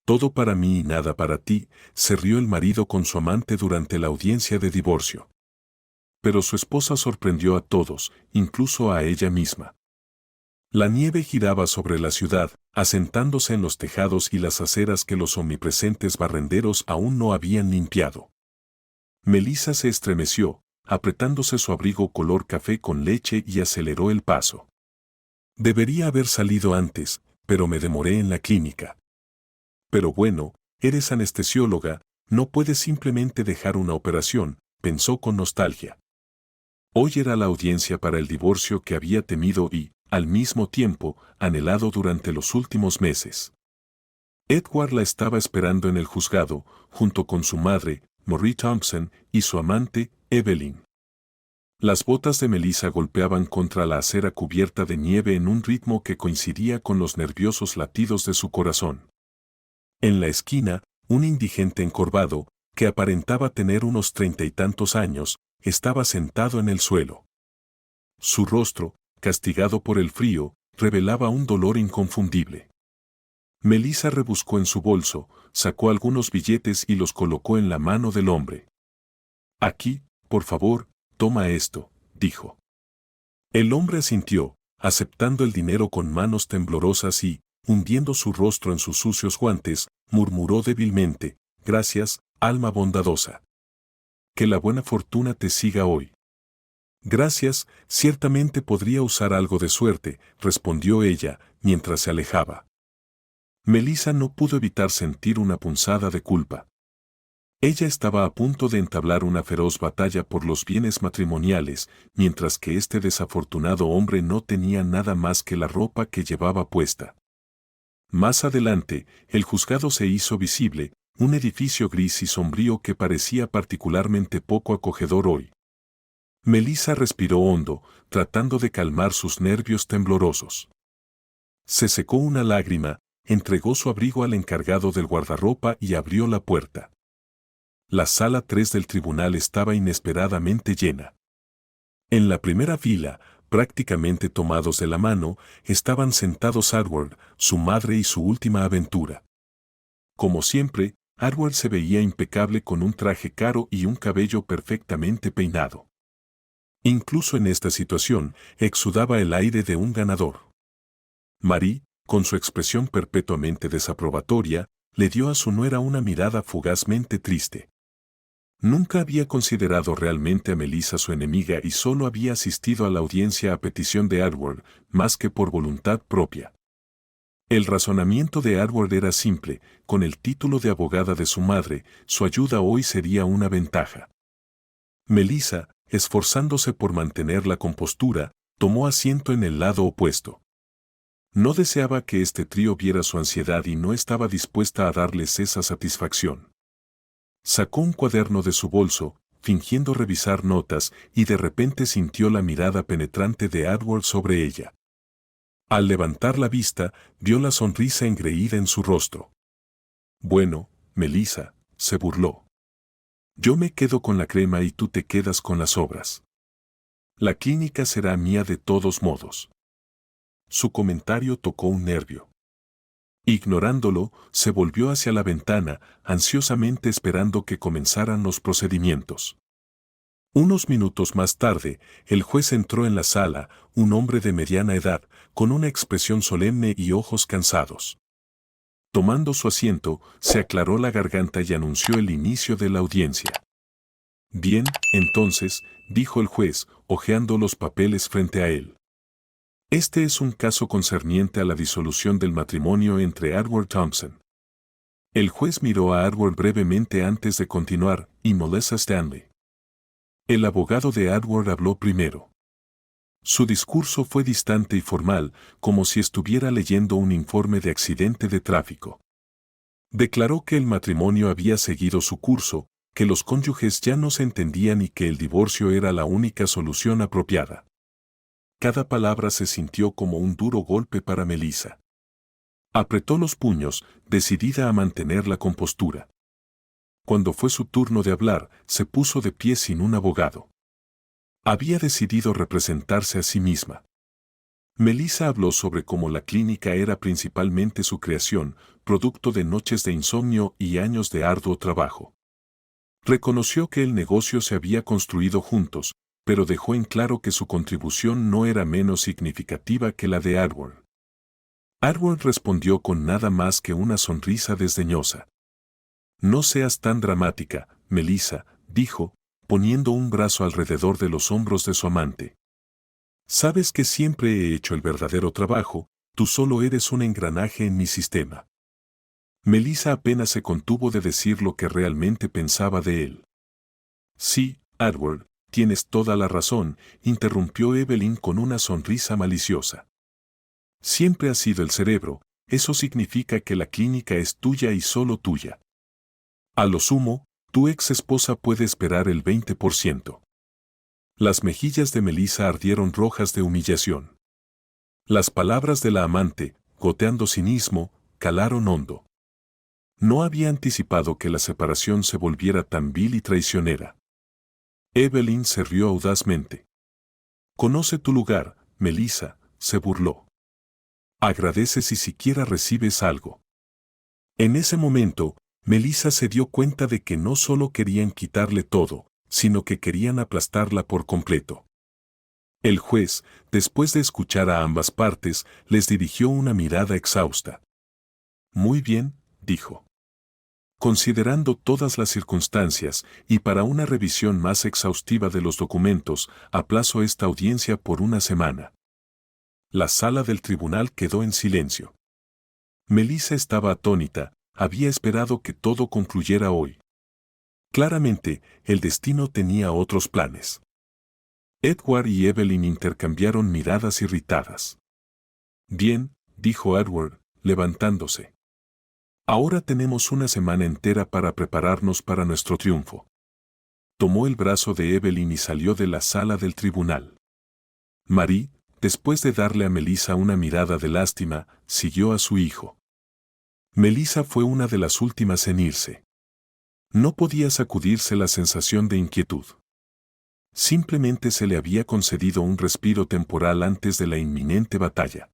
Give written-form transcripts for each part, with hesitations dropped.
Todo para mí y nada para ti, se rió el marido con su amante durante la audiencia de divorcio. Pero su esposa sorprendió a todos, incluso a ella misma. La nieve giraba sobre la ciudad, asentándose en los tejados y las aceras que los omnipresentes barrenderos aún no habían limpiado. Melissa se estremeció, apretándose su abrigo color café con leche y aceleró el paso. Debería haber salido antes, pero me demoré en la clínica. Pero bueno, eres anestesióloga, no puedes simplemente dejar una operación, pensó con nostalgia. Hoy era la audiencia para el divorcio que había temido y, al mismo tiempo, anhelado durante los últimos meses. Edward la estaba esperando en el juzgado, junto con su madre, Marie Thompson, y su amante, Evelyn. Las botas de Melissa golpeaban contra la acera cubierta de nieve en un ritmo que coincidía con los nerviosos latidos de su corazón. En la esquina, un indigente encorvado, que aparentaba tener unos 30 y tantos años, estaba sentado en el suelo. Su rostro, castigado por el frío, revelaba un dolor inconfundible. Melissa rebuscó en su bolso, sacó algunos billetes y los colocó en la mano del hombre. Aquí, por favor, toma esto, dijo. El hombre asintió, aceptando el dinero con manos temblorosas y, hundiendo su rostro en sus sucios guantes, murmuró débilmente, gracias, alma bondadosa. Que la buena fortuna te siga hoy. Gracias, ciertamente podría usar algo de suerte, respondió ella, mientras se alejaba. Melissa no pudo evitar sentir una punzada de culpa. Ella estaba a punto de entablar una feroz batalla por los bienes matrimoniales, mientras que este desafortunado hombre no tenía nada más que la ropa que llevaba puesta. Más adelante, el juzgado se hizo visible, un edificio gris y sombrío que parecía particularmente poco acogedor hoy. Melissa respiró hondo, tratando de calmar sus nervios temblorosos. Se secó una lágrima, entregó su abrigo al encargado del guardarropa y abrió la puerta. La sala 3 del tribunal estaba inesperadamente llena. En la primera fila, prácticamente tomados de la mano, estaban sentados Edward, su madre y su última aventura. Como siempre, Edward se veía impecable con un traje caro y un cabello perfectamente peinado. Incluso en esta situación, exudaba el aire de un ganador. Marie, con su expresión perpetuamente desaprobatoria, le dio a su nuera una mirada fugazmente triste. Nunca había considerado realmente a Melissa su enemiga y solo había asistido a la audiencia a petición de Edward, más que por voluntad propia. El razonamiento de Edward era simple, con el título de abogada de su madre, su ayuda hoy sería una ventaja. Melissa, esforzándose por mantener la compostura, tomó asiento en el lado opuesto. No deseaba que este trío viera su ansiedad y no estaba dispuesta a darles esa satisfacción. Sacó un cuaderno de su bolso, fingiendo revisar notas, y de repente sintió la mirada penetrante de Edward sobre ella. Al levantar la vista, vio la sonrisa engreída en su rostro. Bueno, Melissa, se burló. Yo me quedo con la crema y tú te quedas con las obras. La clínica será mía de todos modos. Su comentario tocó un nervio. Ignorándolo, se volvió hacia la ventana, ansiosamente esperando que comenzaran los procedimientos. Unos minutos más tarde, el juez entró en la sala, un hombre de mediana edad, con una expresión solemne y ojos cansados. Tomando su asiento, se aclaró la garganta y anunció el inicio de la audiencia. Bien, entonces, dijo el juez, hojeando los papeles frente a él. Este es un caso concerniente a la disolución del matrimonio entre Edward Thompson. El juez miró a Edward brevemente antes de continuar, y Melissa Stanley. El abogado de Edward habló primero. Su discurso fue distante y formal, como si estuviera leyendo un informe de accidente de tráfico. Declaró que el matrimonio había seguido su curso, que los cónyuges ya no se entendían y que el divorcio era la única solución apropiada. Cada palabra se sintió como un duro golpe para Melissa. Apretó los puños, decidida a mantener la compostura. Cuando fue su turno de hablar, se puso de pie sin un abogado. Había decidido representarse a sí misma. Melissa habló sobre cómo la clínica era principalmente su creación, producto de noches de insomnio y años de arduo trabajo. Reconoció que el negocio se había construido juntos, pero dejó en claro que su contribución no era menos significativa que la de Edward. Edward respondió con nada más que una sonrisa desdeñosa. No seas tan dramática, Melissa, dijo, poniendo un brazo alrededor de los hombros de su amante. Sabes que siempre he hecho el verdadero trabajo, tú solo eres un engranaje en mi sistema. Melissa apenas se contuvo de decir lo que realmente pensaba de él. Sí, Edward, tienes toda la razón, interrumpió Evelyn con una sonrisa maliciosa. Siempre has sido el cerebro, eso significa que la clínica es tuya y solo tuya. A lo sumo, tu ex esposa puede esperar el 20%. Las mejillas de Melissa ardieron rojas de humillación. Las palabras de la amante, goteando cinismo, calaron hondo. No había anticipado que la separación se volviera tan vil y traicionera. Evelyn se rió audazmente. Conoce tu lugar, Melissa, se burló. Agradece si siquiera recibes algo. En ese momento, Melissa se dio cuenta de que no solo querían quitarle todo, sino que querían aplastarla por completo. El juez, después de escuchar a ambas partes, les dirigió una mirada exhausta. Muy bien, dijo. Considerando todas las circunstancias y para una revisión más exhaustiva de los documentos, aplazo esta audiencia por una semana. La sala del tribunal quedó en silencio. Melissa estaba atónita, había esperado que todo concluyera hoy. Claramente, el destino tenía otros planes. Edward y Evelyn intercambiaron miradas irritadas. Bien, dijo Edward, levantándose. Ahora tenemos una semana entera para prepararnos para nuestro triunfo. Tomó el brazo de Evelyn y salió de la sala del tribunal. Marie, después de darle a Melissa una mirada de lástima, siguió a su hijo. Melissa fue una de las últimas en irse. No podía sacudirse la sensación de inquietud. Simplemente se le había concedido un respiro temporal antes de la inminente batalla.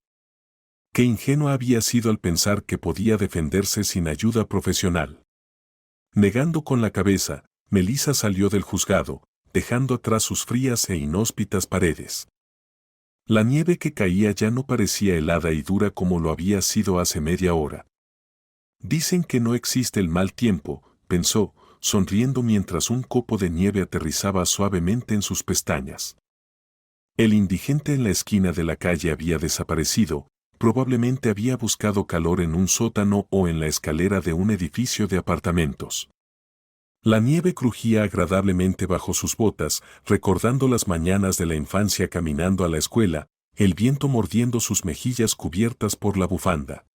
Qué ingenua había sido al pensar que podía defenderse sin ayuda profesional. Negando con la cabeza, Melissa salió del juzgado, dejando atrás sus frías e inhóspitas paredes. La nieve que caía ya no parecía helada y dura como lo había sido hace media hora. Dicen que no existe el mal tiempo, pensó, sonriendo mientras un copo de nieve aterrizaba suavemente en sus pestañas. El indigente en la esquina de la calle había desaparecido, probablemente había buscado calor en un sótano o en la escalera de un edificio de apartamentos. La nieve crujía agradablemente bajo sus botas, recordando las mañanas de la infancia caminando a la escuela, el viento mordiendo sus mejillas cubiertas por la bufanda.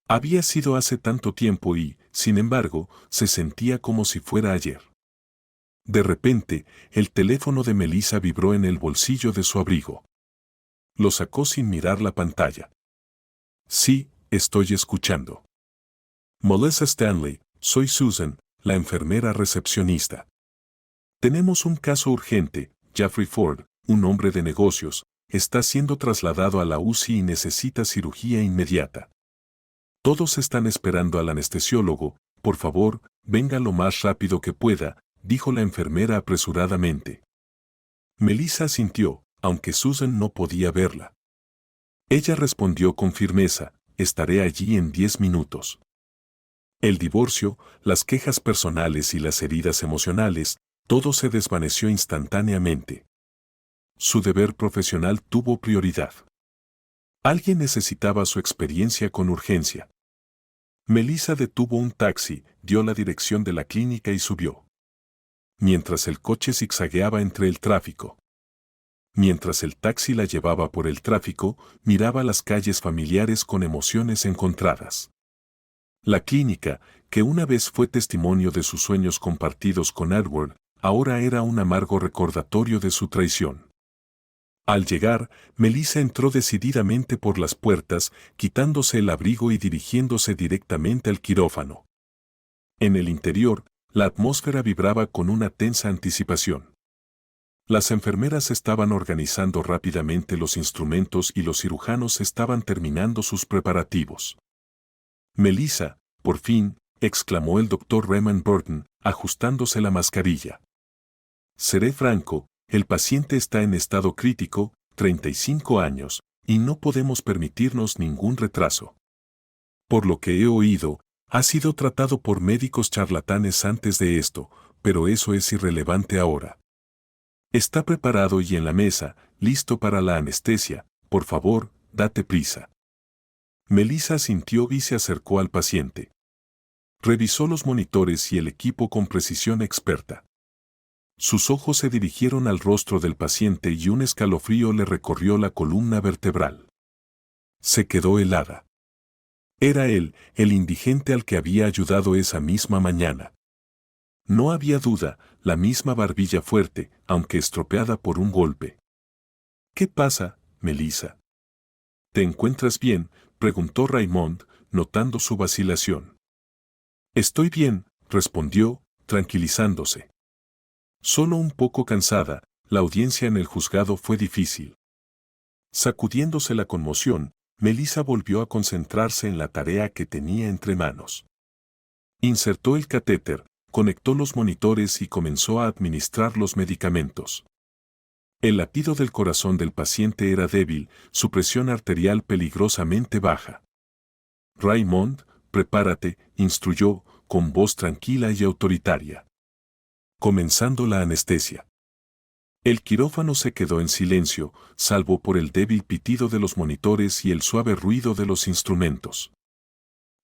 Había sido hace tanto tiempo y, sin embargo, se sentía como si fuera ayer. De repente, el teléfono de Melissa vibró en el bolsillo de su abrigo. Lo sacó sin mirar la pantalla. Sí, estoy escuchando. Melissa Stanley, soy Susan, la enfermera recepcionista. Tenemos un caso urgente. Jeffrey Ford, un hombre de negocios, está siendo trasladado a la UCI y necesita cirugía inmediata. Todos están esperando al anestesiólogo. Por favor, venga lo más rápido que pueda, dijo la enfermera apresuradamente. Melissa asintió, aunque Susan no podía verla. Ella respondió con firmeza, estaré allí en 10 minutos. El divorcio, las quejas personales y las heridas emocionales, todo se desvaneció instantáneamente. Su deber profesional tuvo prioridad. Alguien necesitaba su experiencia con urgencia. Melissa detuvo un taxi, dio la dirección de la clínica y subió. Mientras el coche zigzagueaba entre el tráfico. Mientras el taxi la llevaba por el tráfico, miraba las calles familiares con emociones encontradas. La clínica, que una vez fue testimonio de sus sueños compartidos con Edward, ahora era un amargo recordatorio de su traición. Al llegar, Melissa entró decididamente por las puertas, quitándose el abrigo y dirigiéndose directamente al quirófano. En el interior, la atmósfera vibraba con una tensa anticipación. Las enfermeras estaban organizando rápidamente los instrumentos y los cirujanos estaban terminando sus preparativos. Melissa, por fin, exclamó el doctor Raymond Burton, ajustándose la mascarilla. Seré franco, el paciente está en estado crítico, 35 años, y no podemos permitirnos ningún retraso. Por lo que he oído, ha sido tratado por médicos charlatanes antes de esto, pero eso es irrelevante ahora. Está preparado y en la mesa, listo para la anestesia, por favor, date prisa. Melissa asintió y se acercó al paciente. Revisó los monitores y el equipo con precisión experta. Sus ojos se dirigieron al rostro del paciente y un escalofrío le recorrió la columna vertebral. Se quedó helada. Era él, el indigente al que había ayudado esa misma mañana. No había duda, la misma barbilla fuerte, aunque estropeada por un golpe. ¿Qué pasa, Melissa? ¿Te encuentras bien?, preguntó Raymond, notando su vacilación. Estoy bien, respondió, tranquilizándose. Solo un poco cansada, la audiencia en el juzgado fue difícil. Sacudiéndose la conmoción, Melissa volvió a concentrarse en la tarea que tenía entre manos. Insertó el catéter, conectó los monitores y comenzó a administrar los medicamentos. El latido del corazón del paciente era débil, su presión arterial peligrosamente baja. Raymond, prepárate, instruyó, con voz tranquila y autoritaria. Comenzando la anestesia. El quirófano se quedó en silencio, salvo por el débil pitido de los monitores y el suave ruido de los instrumentos.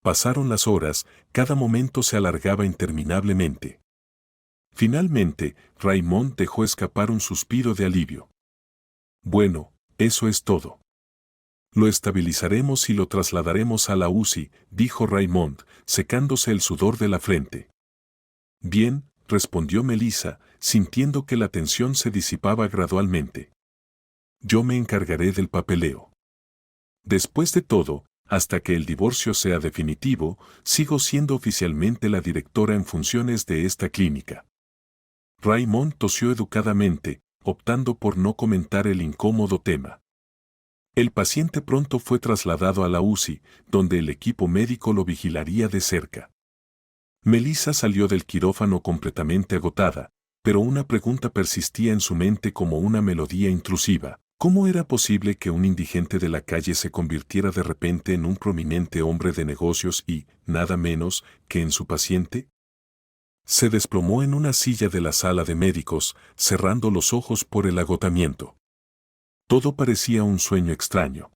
Pasaron las horas, cada momento se alargaba interminablemente. Finalmente, Raymond dejó escapar un suspiro de alivio. Bueno, eso es todo. Lo estabilizaremos y lo trasladaremos a la UCI, dijo Raymond, secándose el sudor de la frente. Bien, respondió Melissa, sintiendo que la tensión se disipaba gradualmente. Yo me encargaré del papeleo. Después de todo, hasta que el divorcio sea definitivo, sigo siendo oficialmente la directora en funciones de esta clínica. Raymond tosió educadamente, optando por no comentar el incómodo tema. El paciente pronto fue trasladado a la UCI, donde el equipo médico lo vigilaría de cerca. Melissa salió del quirófano completamente agotada, pero una pregunta persistía en su mente como una melodía intrusiva. ¿Cómo era posible que un indigente de la calle se convirtiera de repente en un prominente hombre de negocios y, nada menos, que en su paciente? Se desplomó en una silla de la sala de médicos, cerrando los ojos por el agotamiento. Todo parecía un sueño extraño.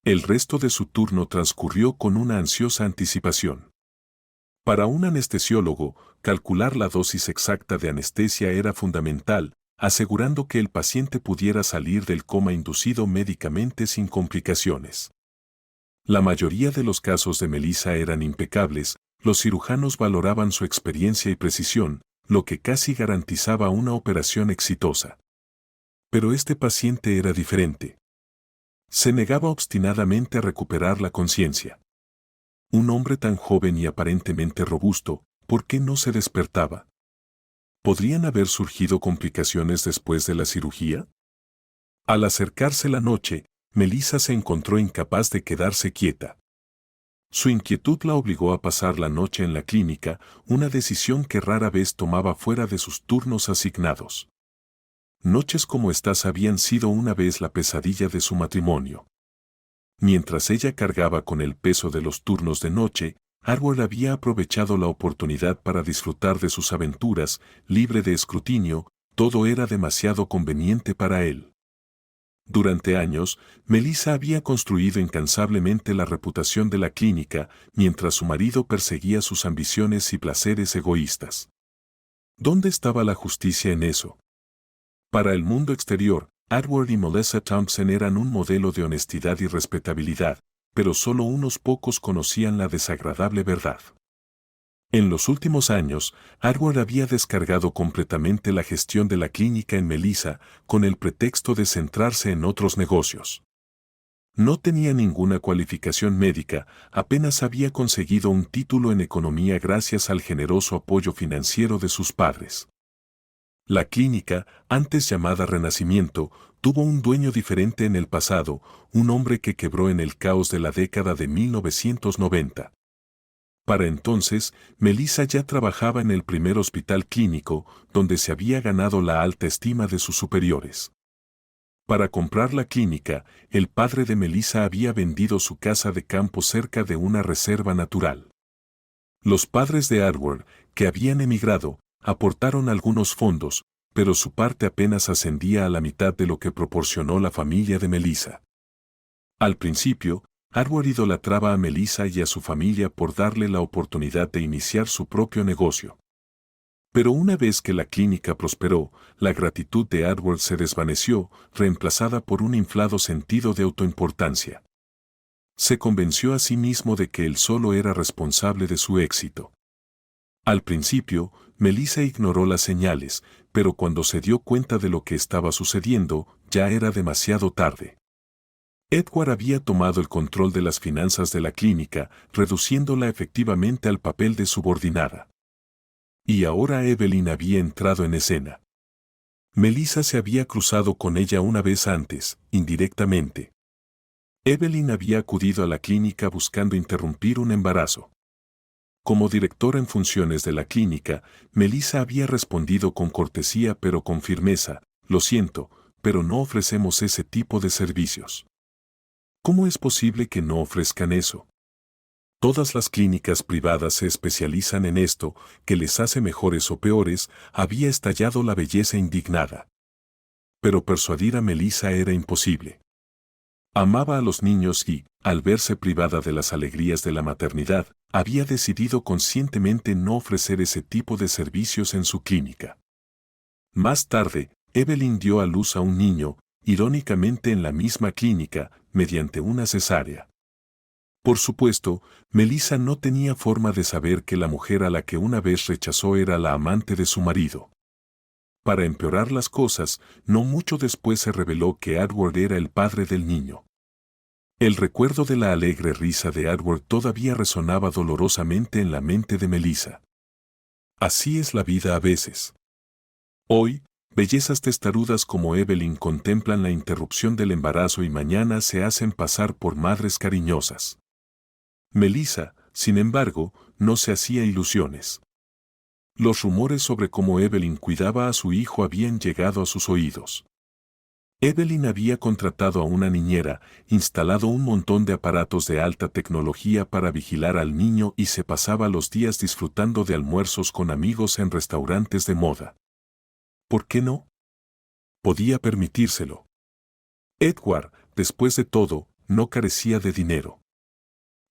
El resto de su turno transcurrió con una ansiosa anticipación. Para un anestesiólogo, calcular la dosis exacta de anestesia era fundamental, asegurando que el paciente pudiera salir del coma inducido médicamente sin complicaciones. La mayoría de los casos de Melissa eran impecables, los cirujanos valoraban su experiencia y precisión, lo que casi garantizaba una operación exitosa. Pero este paciente era diferente. Se negaba obstinadamente a recuperar la conciencia. Un hombre tan joven y aparentemente robusto, ¿por qué no se despertaba? ¿Podrían haber surgido complicaciones después de la cirugía? Al acercarse la noche, Melissa se encontró incapaz de quedarse quieta. Su inquietud la obligó a pasar la noche en la clínica, una decisión que rara vez tomaba fuera de sus turnos asignados. Noches como estas habían sido una vez la pesadilla de su matrimonio. Mientras ella cargaba con el peso de los turnos de noche, Harvard había aprovechado la oportunidad para disfrutar de sus aventuras, libre de escrutinio, todo era demasiado conveniente para él. Durante años, Melissa había construido incansablemente la reputación de la clínica, mientras su marido perseguía sus ambiciones y placeres egoístas. ¿Dónde estaba la justicia en eso? Para el mundo exterior, Edward y Melissa Thompson eran un modelo de honestidad y respetabilidad, pero solo unos pocos conocían la desagradable verdad. En los últimos años, Edward había descargado completamente la gestión de la clínica en Melissa con el pretexto de centrarse en otros negocios. No tenía ninguna cualificación médica, apenas había conseguido un título en economía gracias al generoso apoyo financiero de sus padres. La clínica, antes llamada Renacimiento, tuvo un dueño diferente en el pasado, un hombre que quebró en el caos de la década de 1990. Para entonces, Melissa ya trabajaba en el primer hospital clínico, donde se había ganado la alta estima de sus superiores. Para comprar la clínica, el padre de Melissa había vendido su casa de campo cerca de una reserva natural. Los padres de Edward, que habían emigrado, aportaron algunos fondos, pero su parte apenas ascendía a la mitad de lo que proporcionó la familia de Melissa. Al principio, Edward idolatraba a Melissa y a su familia por darle la oportunidad de iniciar su propio negocio. Pero una vez que la clínica prosperó, la gratitud de Edward se desvaneció, reemplazada por un inflado sentido de autoimportancia. Se convenció a sí mismo de que él solo era responsable de su éxito. Al principio, Melissa ignoró las señales, pero cuando se dio cuenta de lo que estaba sucediendo, ya era demasiado tarde. Edward había tomado el control de las finanzas de la clínica, reduciéndola efectivamente al papel de subordinada. Y ahora Evelyn había entrado en escena. Melissa se había cruzado con ella una vez antes, indirectamente. Evelyn había acudido a la clínica buscando interrumpir un embarazo. Como directora en funciones de la clínica, Melissa había respondido con cortesía pero con firmeza: lo siento, pero no ofrecemos ese tipo de servicios. ¿Cómo es posible que no ofrezcan eso? Todas las clínicas privadas se especializan en esto, ¿que les hace mejores o peores? Había estallado la belleza indignada. Pero persuadir a Melissa era imposible. Amaba a los niños y, al verse privada de las alegrías de la maternidad, había decidido conscientemente no ofrecer ese tipo de servicios en su clínica. Más tarde, Evelyn dio a luz a un niño, irónicamente en la misma clínica, mediante una cesárea. Por supuesto, Melissa no tenía forma de saber que la mujer a la que una vez rechazó era la amante de su marido. Para empeorar las cosas, no mucho después se reveló que Edward era el padre del niño. El recuerdo de la alegre risa de Edward todavía resonaba dolorosamente en la mente de Melissa. Así es la vida a veces. Hoy, bellezas testarudas como Evelyn contemplan la interrupción del embarazo y mañana se hacen pasar por madres cariñosas. Melissa, sin embargo, no se hacía ilusiones. Los rumores sobre cómo Evelyn cuidaba a su hijo habían llegado a sus oídos. Evelyn había contratado a una niñera, instalado un montón de aparatos de alta tecnología para vigilar al niño y se pasaba los días disfrutando de almuerzos con amigos en restaurantes de moda. ¿Por qué no? Podía permitírselo. Edward, después de todo, no carecía de dinero.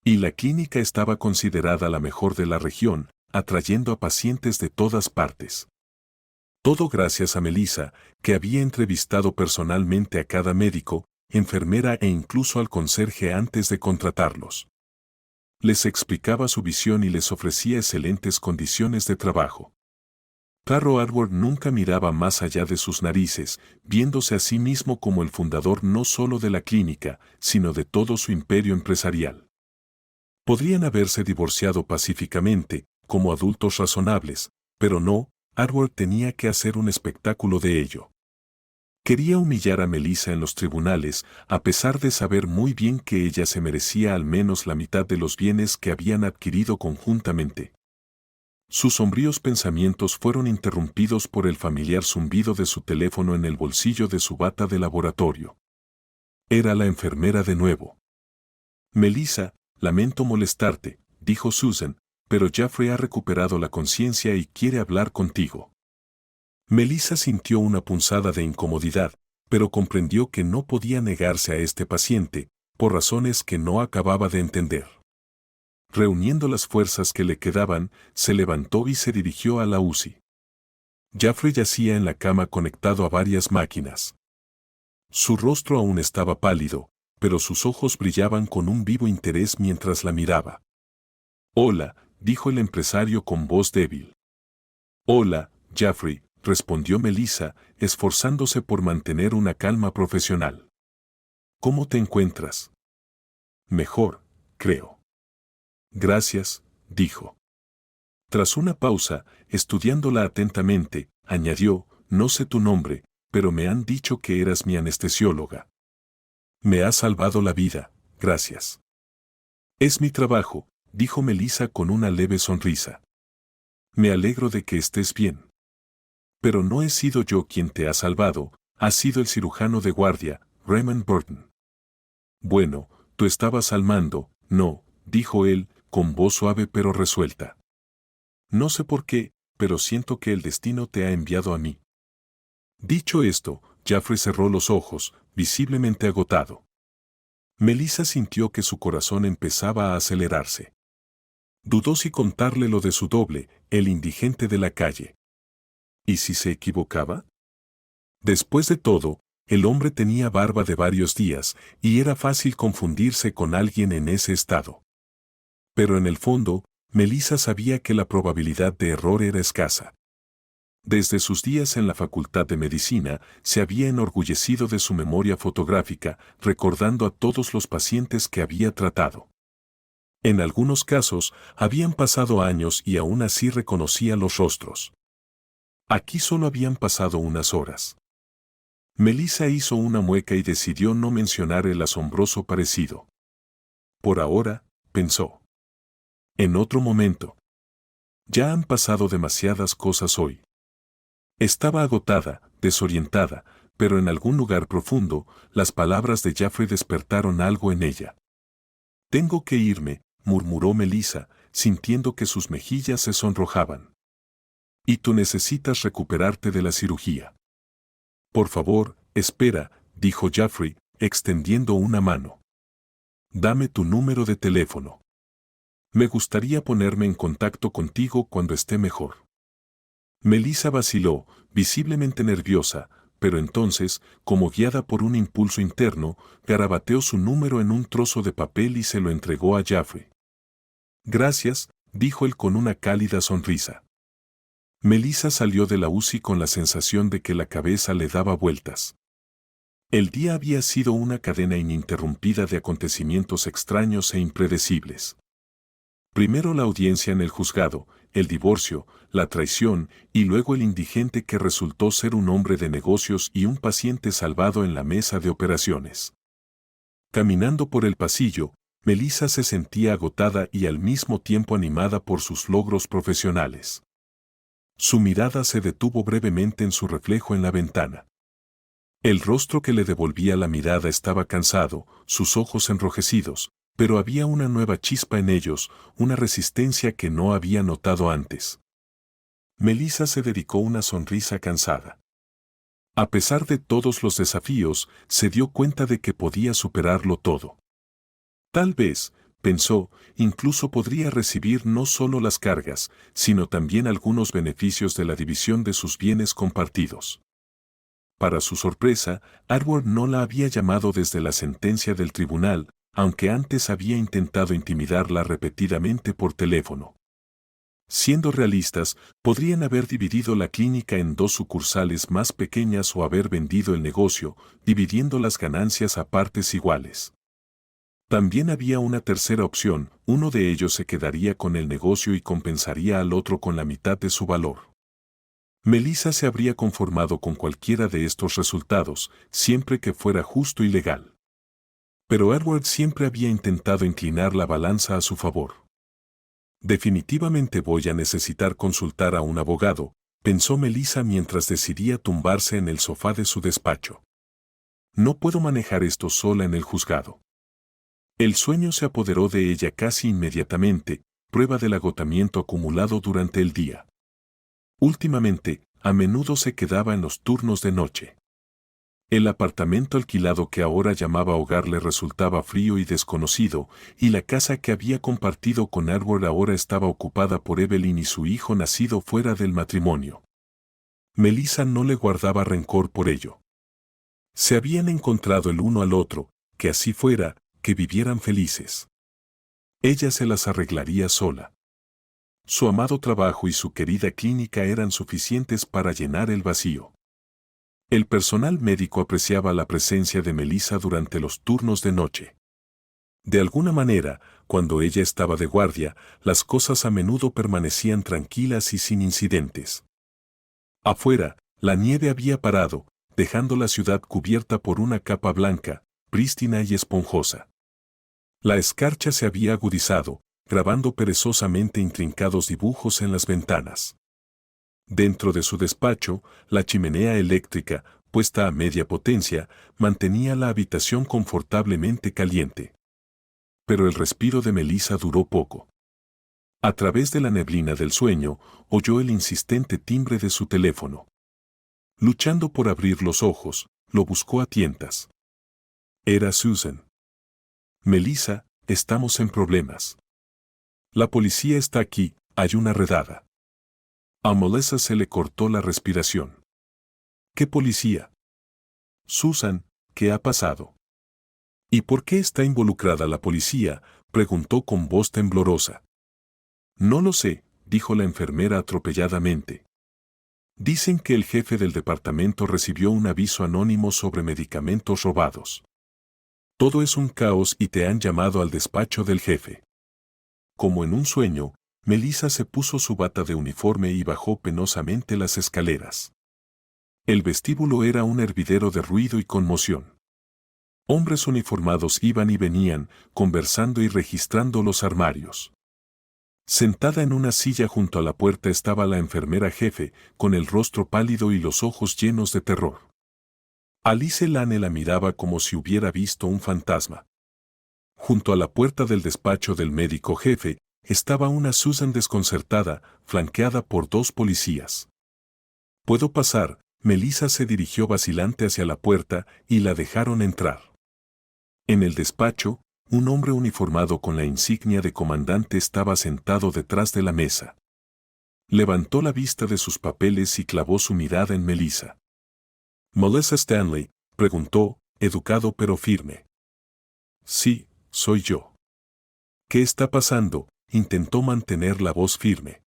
Y la clínica estaba considerada la mejor de la región, atrayendo a pacientes de todas partes. Todo gracias a Melissa, que había entrevistado personalmente a cada médico, enfermera e incluso al conserje antes de contratarlos. Les explicaba su visión y les ofrecía excelentes condiciones de trabajo. Claro, Edward nunca miraba más allá de sus narices, viéndose a sí mismo como el fundador no solo de la clínica, sino de todo su imperio empresarial. Podrían haberse divorciado pacíficamente, como adultos razonables, pero no, Edward tenía que hacer un espectáculo de ello. Quería humillar a Melissa en los tribunales, a pesar de saber muy bien que ella se merecía al menos la mitad de los bienes que habían adquirido conjuntamente. Sus sombríos pensamientos fueron interrumpidos por el familiar zumbido de su teléfono en el bolsillo de su bata de laboratorio. Era la enfermera de nuevo. Melissa, lamento molestarte, dijo Susan, pero Jeffrey ha recuperado la conciencia y quiere hablar contigo. Melissa sintió una punzada de incomodidad, pero comprendió que no podía negarse a este paciente, por razones que no acababa de entender. Reuniendo las fuerzas que le quedaban, se levantó y se dirigió a la UCI. Jeffrey yacía en la cama conectado a varias máquinas. Su rostro aún estaba pálido, pero sus ojos brillaban con un vivo interés mientras la miraba. «Hola», dijo el empresario con voz débil. «Hola, Jeffrey», respondió Melissa, esforzándose por mantener una calma profesional. «¿Cómo te encuentras?» «Mejor, creo». «Gracias», dijo. Tras una pausa, estudiándola atentamente, añadió: no sé tu nombre, pero me han dicho que eras mi anestesióloga. Me has salvado la vida, gracias. Es mi trabajo, dijo Melissa con una leve sonrisa. Me alegro de que estés bien. Pero no he sido yo quien te ha salvado, ha sido el cirujano de guardia, Raymond Burton. Bueno, tú estabas al mando, no, dijo él, con voz suave pero resuelta. No sé por qué, pero siento que el destino te ha enviado a mí. Dicho esto, Jaffrey cerró los ojos, visiblemente agotado. Melissa sintió que su corazón empezaba a acelerarse. Dudó si contarle lo de su doble, el indigente de la calle. ¿Y si se equivocaba? Después de todo, el hombre tenía barba de varios días, y era fácil confundirse con alguien en ese estado. Pero en el fondo, Melissa sabía que la probabilidad de error era escasa. Desde sus días en la Facultad de Medicina, se había enorgullecido de su memoria fotográfica, recordando a todos los pacientes que había tratado. En algunos casos, habían pasado años y aún así reconocía los rostros. Aquí solo habían pasado unas horas. Melissa hizo una mueca y decidió no mencionar el asombroso parecido. Por ahora, pensó. En otro momento. Ya han pasado demasiadas cosas hoy. Estaba agotada, desorientada, pero en algún lugar profundo, las palabras de Jaffrey despertaron algo en ella. Tengo que irme, murmuró Melissa, sintiendo que sus mejillas se sonrojaban. Y tú necesitas recuperarte de la cirugía. Por favor, espera, dijo Jaffrey, extendiendo una mano. Dame tu número de teléfono. Me gustaría ponerme en contacto contigo cuando esté mejor. Melissa vaciló, visiblemente nerviosa, pero entonces, como guiada por un impulso interno, garabateó su número en un trozo de papel y se lo entregó a Jaffrey. Gracias, dijo él con una cálida sonrisa. Melissa salió de la UCI con la sensación de que la cabeza le daba vueltas. El día había sido una cadena ininterrumpida de acontecimientos extraños e impredecibles. Primero la audiencia en el juzgado, el divorcio, la traición y luego el indigente que resultó ser un hombre de negocios y un paciente salvado en la mesa de operaciones. Caminando por el pasillo, Melissa se sentía agotada y al mismo tiempo animada por sus logros profesionales. Su mirada se detuvo brevemente en su reflejo en la ventana. El rostro que le devolvía la mirada estaba cansado, sus ojos enrojecidos, pero había una nueva chispa en ellos, una resistencia que no había notado antes. Melissa se dedicó una sonrisa cansada. A pesar de todos los desafíos, se dio cuenta de que podía superarlo todo. Tal vez, pensó, incluso podría recibir no solo las cargas, sino también algunos beneficios de la división de sus bienes compartidos. Para su sorpresa, Edward no la había llamado desde la sentencia del tribunal, aunque antes había intentado intimidarla repetidamente por teléfono. Siendo realistas, podrían haber dividido la clínica en dos sucursales más pequeñas o haber vendido el negocio, dividiendo las ganancias a partes iguales. También había una tercera opción, uno de ellos se quedaría con el negocio y compensaría al otro con la mitad de su valor. Melissa se habría conformado con cualquiera de estos resultados, siempre que fuera justo y legal. Pero Edward siempre había intentado inclinar la balanza a su favor. Definitivamente voy a necesitar consultar a un abogado, pensó Melissa mientras decidía tumbarse en el sofá de su despacho. No puedo manejar esto sola en el juzgado. El sueño se apoderó de ella casi inmediatamente, prueba del agotamiento acumulado durante el día. Últimamente, a menudo se quedaba en los turnos de noche. El apartamento alquilado que ahora llamaba hogar le resultaba frío y desconocido, y la casa que había compartido con Edward ahora estaba ocupada por Evelyn y su hijo nacido fuera del matrimonio. Melissa no le guardaba rencor por ello. Se habían encontrado el uno al otro, que así fuera, que vivieran felices. Ella se las arreglaría sola. Su amado trabajo y su querida clínica eran suficientes para llenar el vacío. El personal médico apreciaba la presencia de Melissa durante los turnos de noche. De alguna manera, cuando ella estaba de guardia, las cosas a menudo permanecían tranquilas y sin incidentes. Afuera, La nieve había parado, dejando la ciudad cubierta por una capa blanca, prístina y esponjosa. La escarcha se había agudizado, grabando perezosamente intrincados dibujos en las ventanas. Dentro de su despacho, la chimenea eléctrica, puesta a media potencia, mantenía la habitación confortablemente caliente. Pero el respiro de Melissa duró poco. A través de la neblina del sueño, oyó el insistente timbre de su teléfono. Luchando por abrir los ojos, lo buscó a tientas. Era Susan. Melissa, estamos en problemas. La policía está aquí, hay una redada. A Melissa se le cortó la respiración. ¿Qué policía? Susan, ¿qué ha pasado? ¿Y por qué está involucrada la policía?, preguntó con voz temblorosa. No lo sé, dijo la enfermera atropelladamente. Dicen que el jefe del departamento recibió un aviso anónimo sobre medicamentos robados. Todo es un caos y te han llamado al despacho del jefe. Como en un sueño, Melissa se puso su bata de uniforme y bajó penosamente las escaleras. El vestíbulo era un hervidero de ruido y conmoción. Hombres uniformados iban y venían, conversando y registrando los armarios. Sentada en una silla junto a la puerta estaba la enfermera jefe, con el rostro pálido y los ojos llenos de terror. Alice Lane la miraba como si hubiera visto un fantasma. Junto a la puerta del despacho del médico jefe, estaba una Susan desconcertada, flanqueada por dos policías. ¿Puedo pasar? Melissa se dirigió vacilante hacia la puerta y la dejaron entrar. En el despacho, un hombre uniformado con la insignia de comandante estaba sentado detrás de la mesa. Levantó la vista de sus papeles y clavó su mirada en Melissa. «¿Melissa Stanley?», preguntó, educado pero firme. «Sí, soy yo». «¿Qué está pasando?», intentó mantener la voz firme.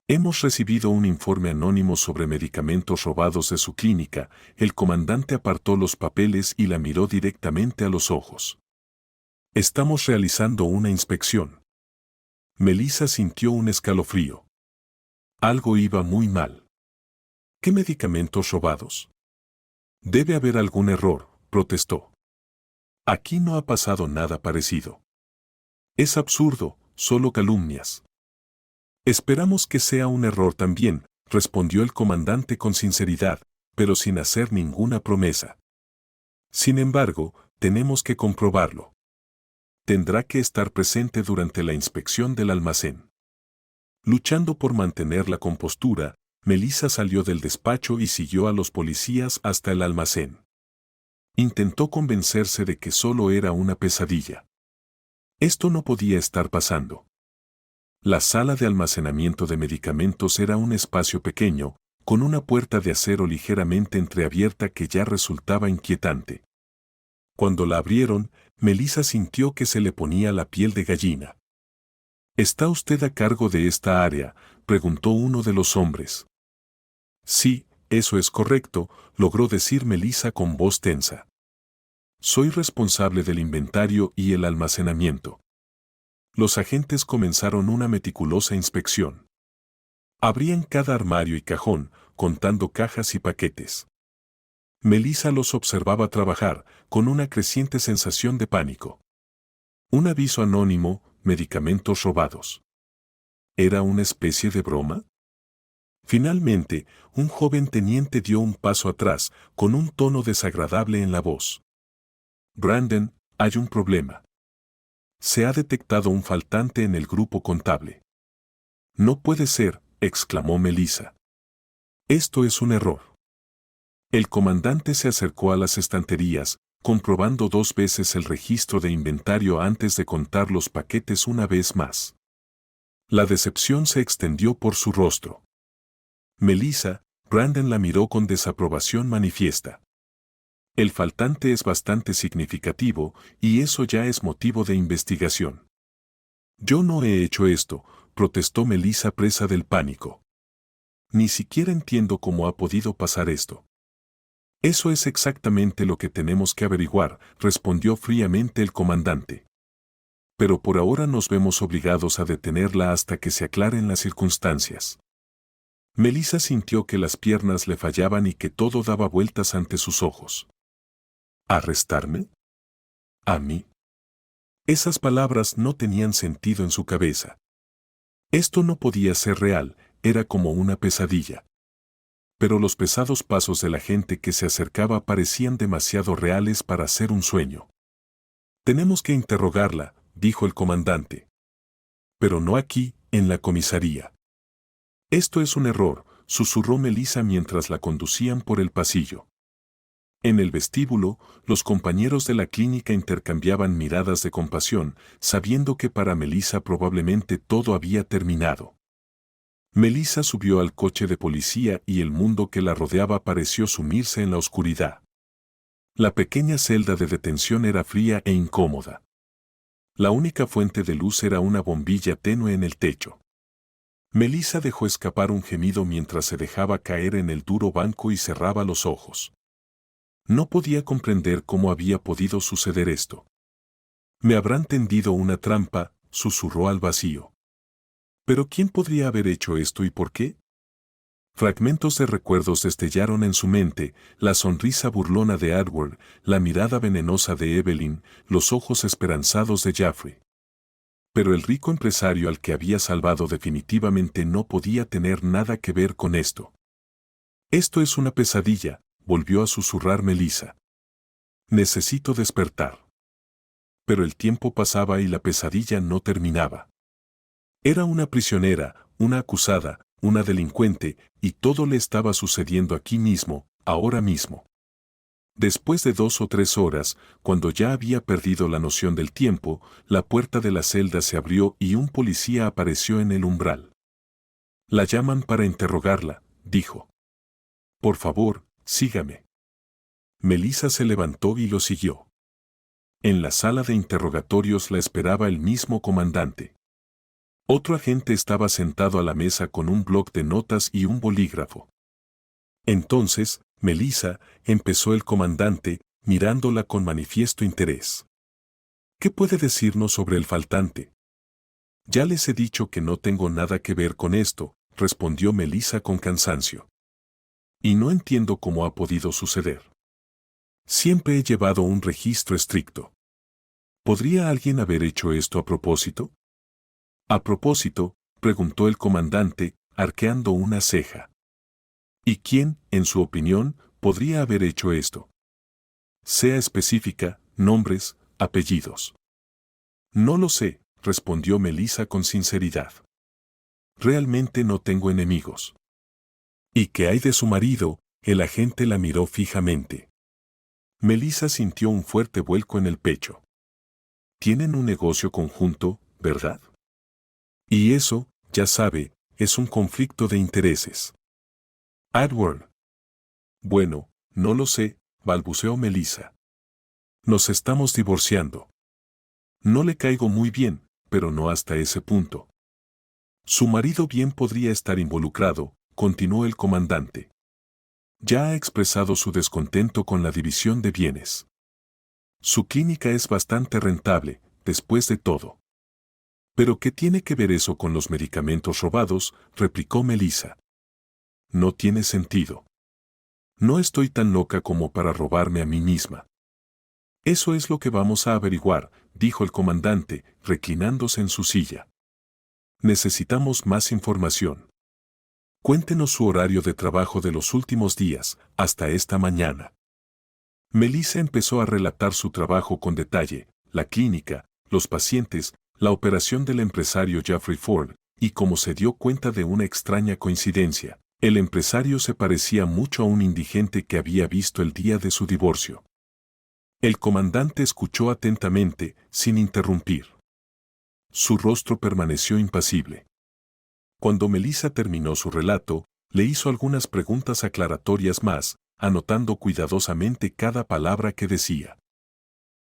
«Hemos recibido un informe anónimo sobre medicamentos robados de su clínica». El comandante apartó los papeles y la miró directamente a los ojos. «Estamos realizando una inspección». Melissa sintió un escalofrío. Algo iba muy mal. ¿Qué medicamentos robados? Debe haber algún error, protestó. Aquí no ha pasado nada parecido. Es absurdo, solo calumnias. Esperamos que sea un error también, respondió el comandante con sinceridad, pero sin hacer ninguna promesa. Sin embargo, tenemos que comprobarlo. Tendrá que estar presente durante la inspección del almacén. Luchando por mantener la compostura, Melissa salió del despacho y siguió a los policías hasta el almacén. Intentó convencerse de que solo era una pesadilla. Esto no podía estar pasando. La sala de almacenamiento de medicamentos era un espacio pequeño, con una puerta de acero ligeramente entreabierta que ya resultaba inquietante. Cuando la abrieron, Melissa sintió que se le ponía la piel de gallina. ¿Está usted a cargo de esta área?, preguntó uno de los hombres. Sí, eso es correcto, logró decir Melissa con voz tensa. Soy responsable del inventario y el almacenamiento. Los agentes comenzaron una meticulosa inspección. Abrían cada armario y cajón, contando cajas y paquetes. Melissa los observaba trabajar, con una creciente sensación de pánico. Un aviso anónimo, medicamentos robados. ¿Era una especie de broma? Finalmente, un joven teniente dio un paso atrás, con un tono desagradable en la voz. Brandon, hay un problema. Se ha detectado un faltante en el grupo contable. No puede ser, exclamó Melissa. Esto es un error. El comandante se acercó a las estanterías, comprobando 2 veces el registro de inventario antes de contar los paquetes una vez más. La decepción se extendió por su rostro. Melissa, Brandon la miró con desaprobación manifiesta. El faltante es bastante significativo, y eso ya es motivo de investigación. Yo no he hecho esto, protestó Melissa presa del pánico. Ni siquiera entiendo cómo ha podido pasar esto. Eso es exactamente lo que tenemos que averiguar, respondió fríamente el comandante. Pero por ahora nos vemos obligados a detenerla hasta que se aclaren las circunstancias. Melissa sintió que las piernas le fallaban y que todo daba vueltas ante sus ojos. ¿Arrestarme? ¿A mí? Esas palabras no tenían sentido en su cabeza. Esto no podía ser real, era como una pesadilla. Pero los pesados pasos de la gente que se acercaba parecían demasiado reales para ser un sueño. Tenemos que interrogarla, dijo el comandante. Pero no aquí, en la comisaría. Esto es un error, susurró Melissa mientras la conducían por el pasillo. En el vestíbulo, los compañeros de la clínica intercambiaban miradas de compasión, sabiendo que para Melissa probablemente todo había terminado. Melissa subió al coche de policía y el mundo que la rodeaba pareció sumirse en la oscuridad. La pequeña celda de detención era fría e incómoda. La única fuente de luz era una bombilla tenue en el techo. Melissa dejó escapar un gemido mientras se dejaba caer en el duro banco y cerraba los ojos. No podía comprender cómo había podido suceder esto. «Me habrán tendido una trampa», susurró al vacío. ¿Pero quién podría haber hecho esto y por qué? Fragmentos de recuerdos destellaron en su mente, la sonrisa burlona de Edward, la mirada venenosa de Evelyn, los ojos esperanzados de Jaffrey. Pero el rico empresario al que había salvado definitivamente no podía tener nada que ver con esto. «Esto es una pesadilla», volvió a susurrar Melissa. «Necesito despertar». Pero el tiempo pasaba y la pesadilla no terminaba. Era una prisionera, una acusada, una delincuente, y todo le estaba sucediendo aquí mismo, ahora mismo. Después de 2 o 3 horas, cuando ya había perdido la noción del tiempo, la puerta de la celda se abrió y un policía apareció en el umbral. «La llaman para interrogarla», dijo. «Por favor, sígame». Melissa se levantó y lo siguió. En la sala de interrogatorios la esperaba el mismo comandante. Otro agente estaba sentado a la mesa con un bloc de notas y un bolígrafo. «Entonces, Melissa», empezó el comandante, mirándola con manifiesto interés. «¿Qué puede decirnos sobre el faltante?» «Ya les he dicho que no tengo nada que ver con esto», respondió Melissa con cansancio. «Y no entiendo cómo ha podido suceder. Siempre he llevado un registro estricto. ¿Podría alguien haber hecho esto a propósito?» «¿A propósito?», preguntó el comandante, arqueando una ceja. «¿Y quién, en su opinión, podría haber hecho esto? Sea específica, nombres, apellidos». «No lo sé», respondió Melissa con sinceridad. «Realmente no tengo enemigos». «¿Y qué hay de su marido?», el agente la miró fijamente. Melissa sintió un fuerte vuelco en el pecho. «Tienen un negocio conjunto, ¿verdad? Y eso, ya sabe, es un conflicto de intereses». «Edward». «Bueno, no lo sé», balbuceó Melissa. «Nos estamos divorciando. No le caigo muy bien, pero no hasta ese punto». «Su marido bien podría estar involucrado», continuó el comandante. «Ya ha expresado su descontento con la división de bienes. Su clínica es bastante rentable, después de todo». «¿Pero qué tiene que ver eso con los medicamentos robados?», replicó Melissa. «No tiene sentido. No estoy tan loca como para robarme a mí misma». «Eso es lo que vamos a averiguar», dijo el comandante, reclinándose en su silla. «Necesitamos más información. Cuéntenos su horario de trabajo de los últimos días, hasta esta mañana». Melissa empezó a relatar su trabajo con detalle, la clínica, los pacientes, la operación del empresario Jaffrey Ford, y cómo se dio cuenta de una extraña coincidencia. El empresario se parecía mucho a un indigente que había visto el día de su divorcio. El comandante escuchó atentamente, sin interrumpir. Su rostro permaneció impasible. Cuando Melissa terminó su relato, le hizo algunas preguntas aclaratorias más, anotando cuidadosamente cada palabra que decía.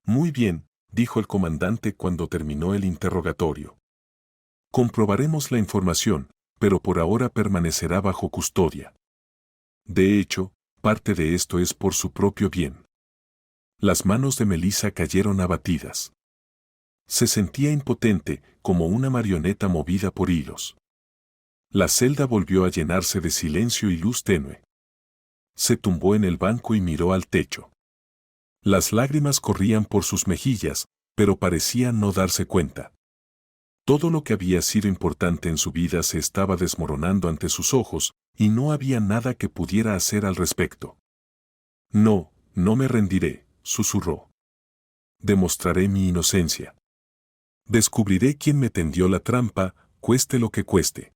«Muy bien», dijo el comandante cuando terminó el interrogatorio. «Comprobaremos la información, pero por ahora permanecerá bajo custodia. De hecho, parte de esto es por su propio bien». Las manos de Melissa cayeron abatidas. Se sentía impotente, como una marioneta movida por hilos. La celda volvió a llenarse de silencio y luz tenue. Se tumbó en el banco y miró al techo. Las lágrimas corrían por sus mejillas, pero parecía no darse cuenta. Todo lo que había sido importante en su vida se estaba desmoronando ante sus ojos, y no había nada que pudiera hacer al respecto. No, no me rendiré, susurró. Demostraré mi inocencia. Descubriré quién me tendió la trampa, cueste lo que cueste.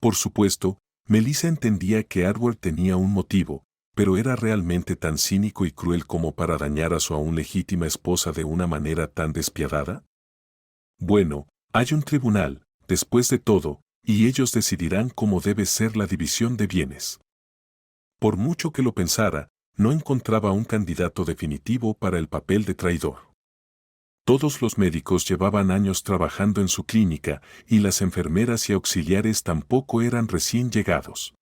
Por supuesto, Melissa entendía que Edward tenía un motivo, pero ¿era realmente tan cínico y cruel como para dañar a su aún legítima esposa de una manera tan despiadada? Bueno, hay un tribunal, después de todo, y ellos decidirán cómo debe ser la división de bienes. Por mucho que lo pensara, no encontraba un candidato definitivo para el papel de traidor. Todos los médicos llevaban años trabajando en su clínica y las enfermeras y auxiliares tampoco eran recién llegados.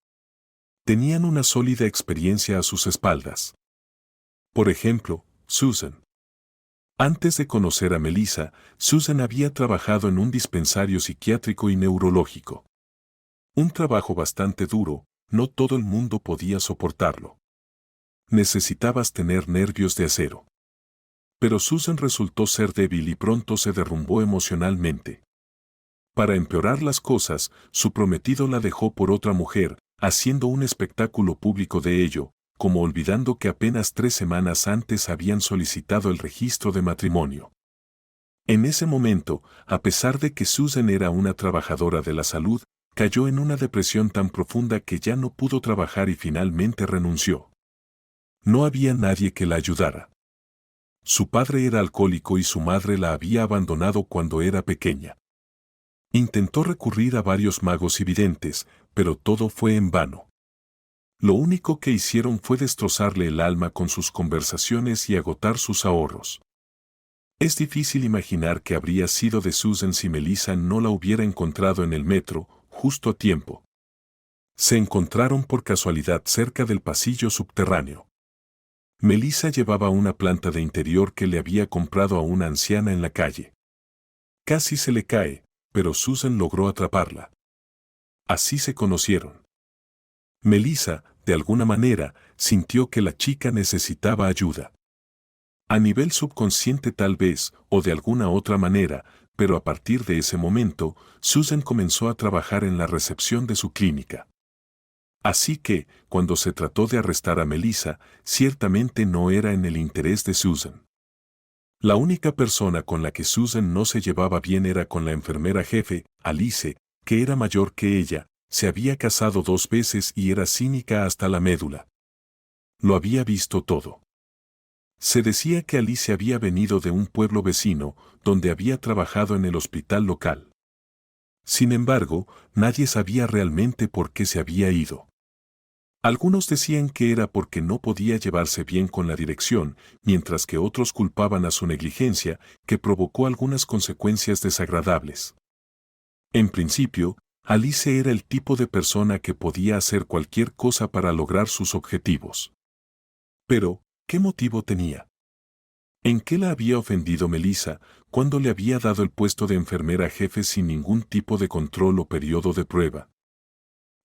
Tenían una sólida experiencia a sus espaldas. Por ejemplo, Susan. Antes de conocer a Melissa, Susan había trabajado en un dispensario psiquiátrico y neurológico. Un trabajo bastante duro, no todo el mundo podía soportarlo. Necesitabas tener nervios de acero. Pero Susan resultó ser débil y pronto se derrumbó emocionalmente. Para empeorar las cosas, su prometido la dejó por otra mujer, haciendo un espectáculo público de ello, como olvidando que apenas 3 semanas antes habían solicitado el registro de matrimonio. En ese momento, a pesar de que Susan era una trabajadora de la salud, cayó en una depresión tan profunda que ya no pudo trabajar y finalmente renunció. No había nadie que la ayudara. Su padre era alcohólico y su madre la había abandonado cuando era pequeña. Intentó recurrir a varios magos y videntes, pero todo fue en vano. Lo único que hicieron fue destrozarle el alma con sus conversaciones y agotar sus ahorros. Es difícil imaginar qué habría sido de Susan si Melissa no la hubiera encontrado en el metro, justo a tiempo. Se encontraron por casualidad cerca del pasillo subterráneo. Melissa llevaba una planta de interior que le había comprado a una anciana en la calle. Casi se le cae, pero Susan logró atraparla. Así se conocieron. Melissa, de alguna manera, sintió que la chica necesitaba ayuda. A nivel subconsciente tal vez, o de alguna otra manera, pero a partir de ese momento, Susan comenzó a trabajar en la recepción de su clínica. Así que, cuando se trató de arrestar a Melissa, ciertamente no era en el interés de Susan. La única persona con la que Susan no se llevaba bien era con la enfermera jefe, Alice, que era mayor que ella, se había casado 2 veces y era cínica hasta la médula. Lo había visto todo. Se decía que Alice había venido de un pueblo vecino, donde había trabajado en el hospital local. Sin embargo, nadie sabía realmente por qué se había ido. Algunos decían que era porque no podía llevarse bien con la dirección, mientras que otros culpaban a su negligencia, que provocó algunas consecuencias desagradables. En principio, Alice era el tipo de persona que podía hacer cualquier cosa para lograr sus objetivos. Pero, ¿qué motivo tenía? ¿En qué la había ofendido Melissa cuando le había dado el puesto de enfermera jefe sin ningún tipo de control o periodo de prueba?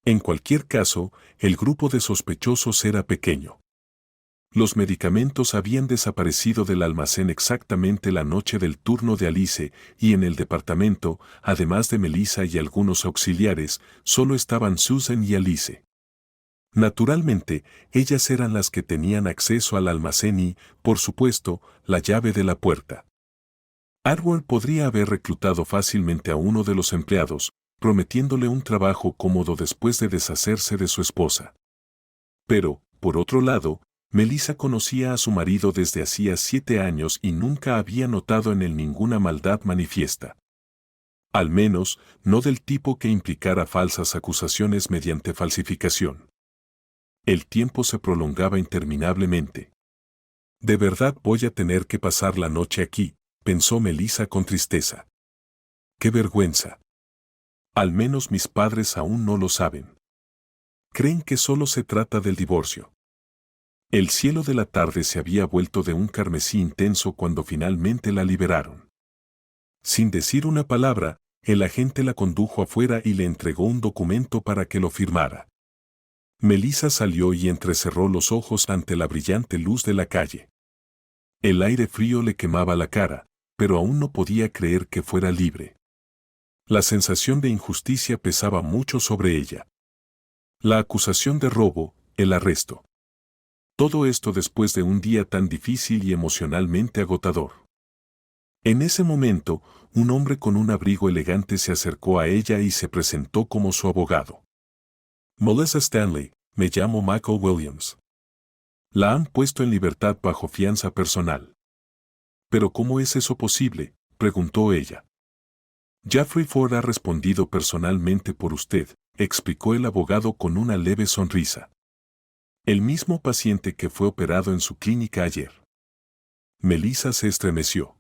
En cualquier caso, el grupo de sospechosos era pequeño. Los medicamentos habían desaparecido del almacén exactamente la noche del turno de Alice, y en el departamento, además de Melissa y algunos auxiliares, solo estaban Susan y Alice. Naturalmente, ellas eran las que tenían acceso al almacén y, por supuesto, la llave de la puerta. Edward podría haber reclutado fácilmente a uno de los empleados, prometiéndole un trabajo cómodo después de deshacerse de su esposa. Pero, por otro lado, Melissa conocía a su marido desde hacía 7 años y nunca había notado en él ninguna maldad manifiesta. Al menos, no del tipo que implicara falsas acusaciones mediante falsificación. El tiempo se prolongaba interminablemente. «De verdad voy a tener que pasar la noche aquí», pensó Melissa con tristeza. «¡Qué vergüenza! Al menos mis padres aún no lo saben. Creen que solo se trata del divorcio». El cielo de la tarde se había vuelto de un carmesí intenso cuando finalmente la liberaron. Sin decir una palabra, el agente la condujo afuera y le entregó un documento para que lo firmara. Melissa salió y entrecerró los ojos ante la brillante luz de la calle. El aire frío le quemaba la cara, pero aún no podía creer que fuera libre. La sensación de injusticia pesaba mucho sobre ella. La acusación de robo, el arresto. Todo esto después de un día tan difícil y emocionalmente agotador. En ese momento, un hombre con un abrigo elegante se acercó a ella y se presentó como su abogado. Melissa Stanley, me llamo Michael Williams. La han puesto en libertad bajo fianza personal. ¿Pero cómo es eso posible?, preguntó ella. Jeffrey Ford ha respondido personalmente por usted, explicó el abogado con una leve sonrisa. El mismo paciente que fue operado en su clínica ayer. Melissa se estremeció.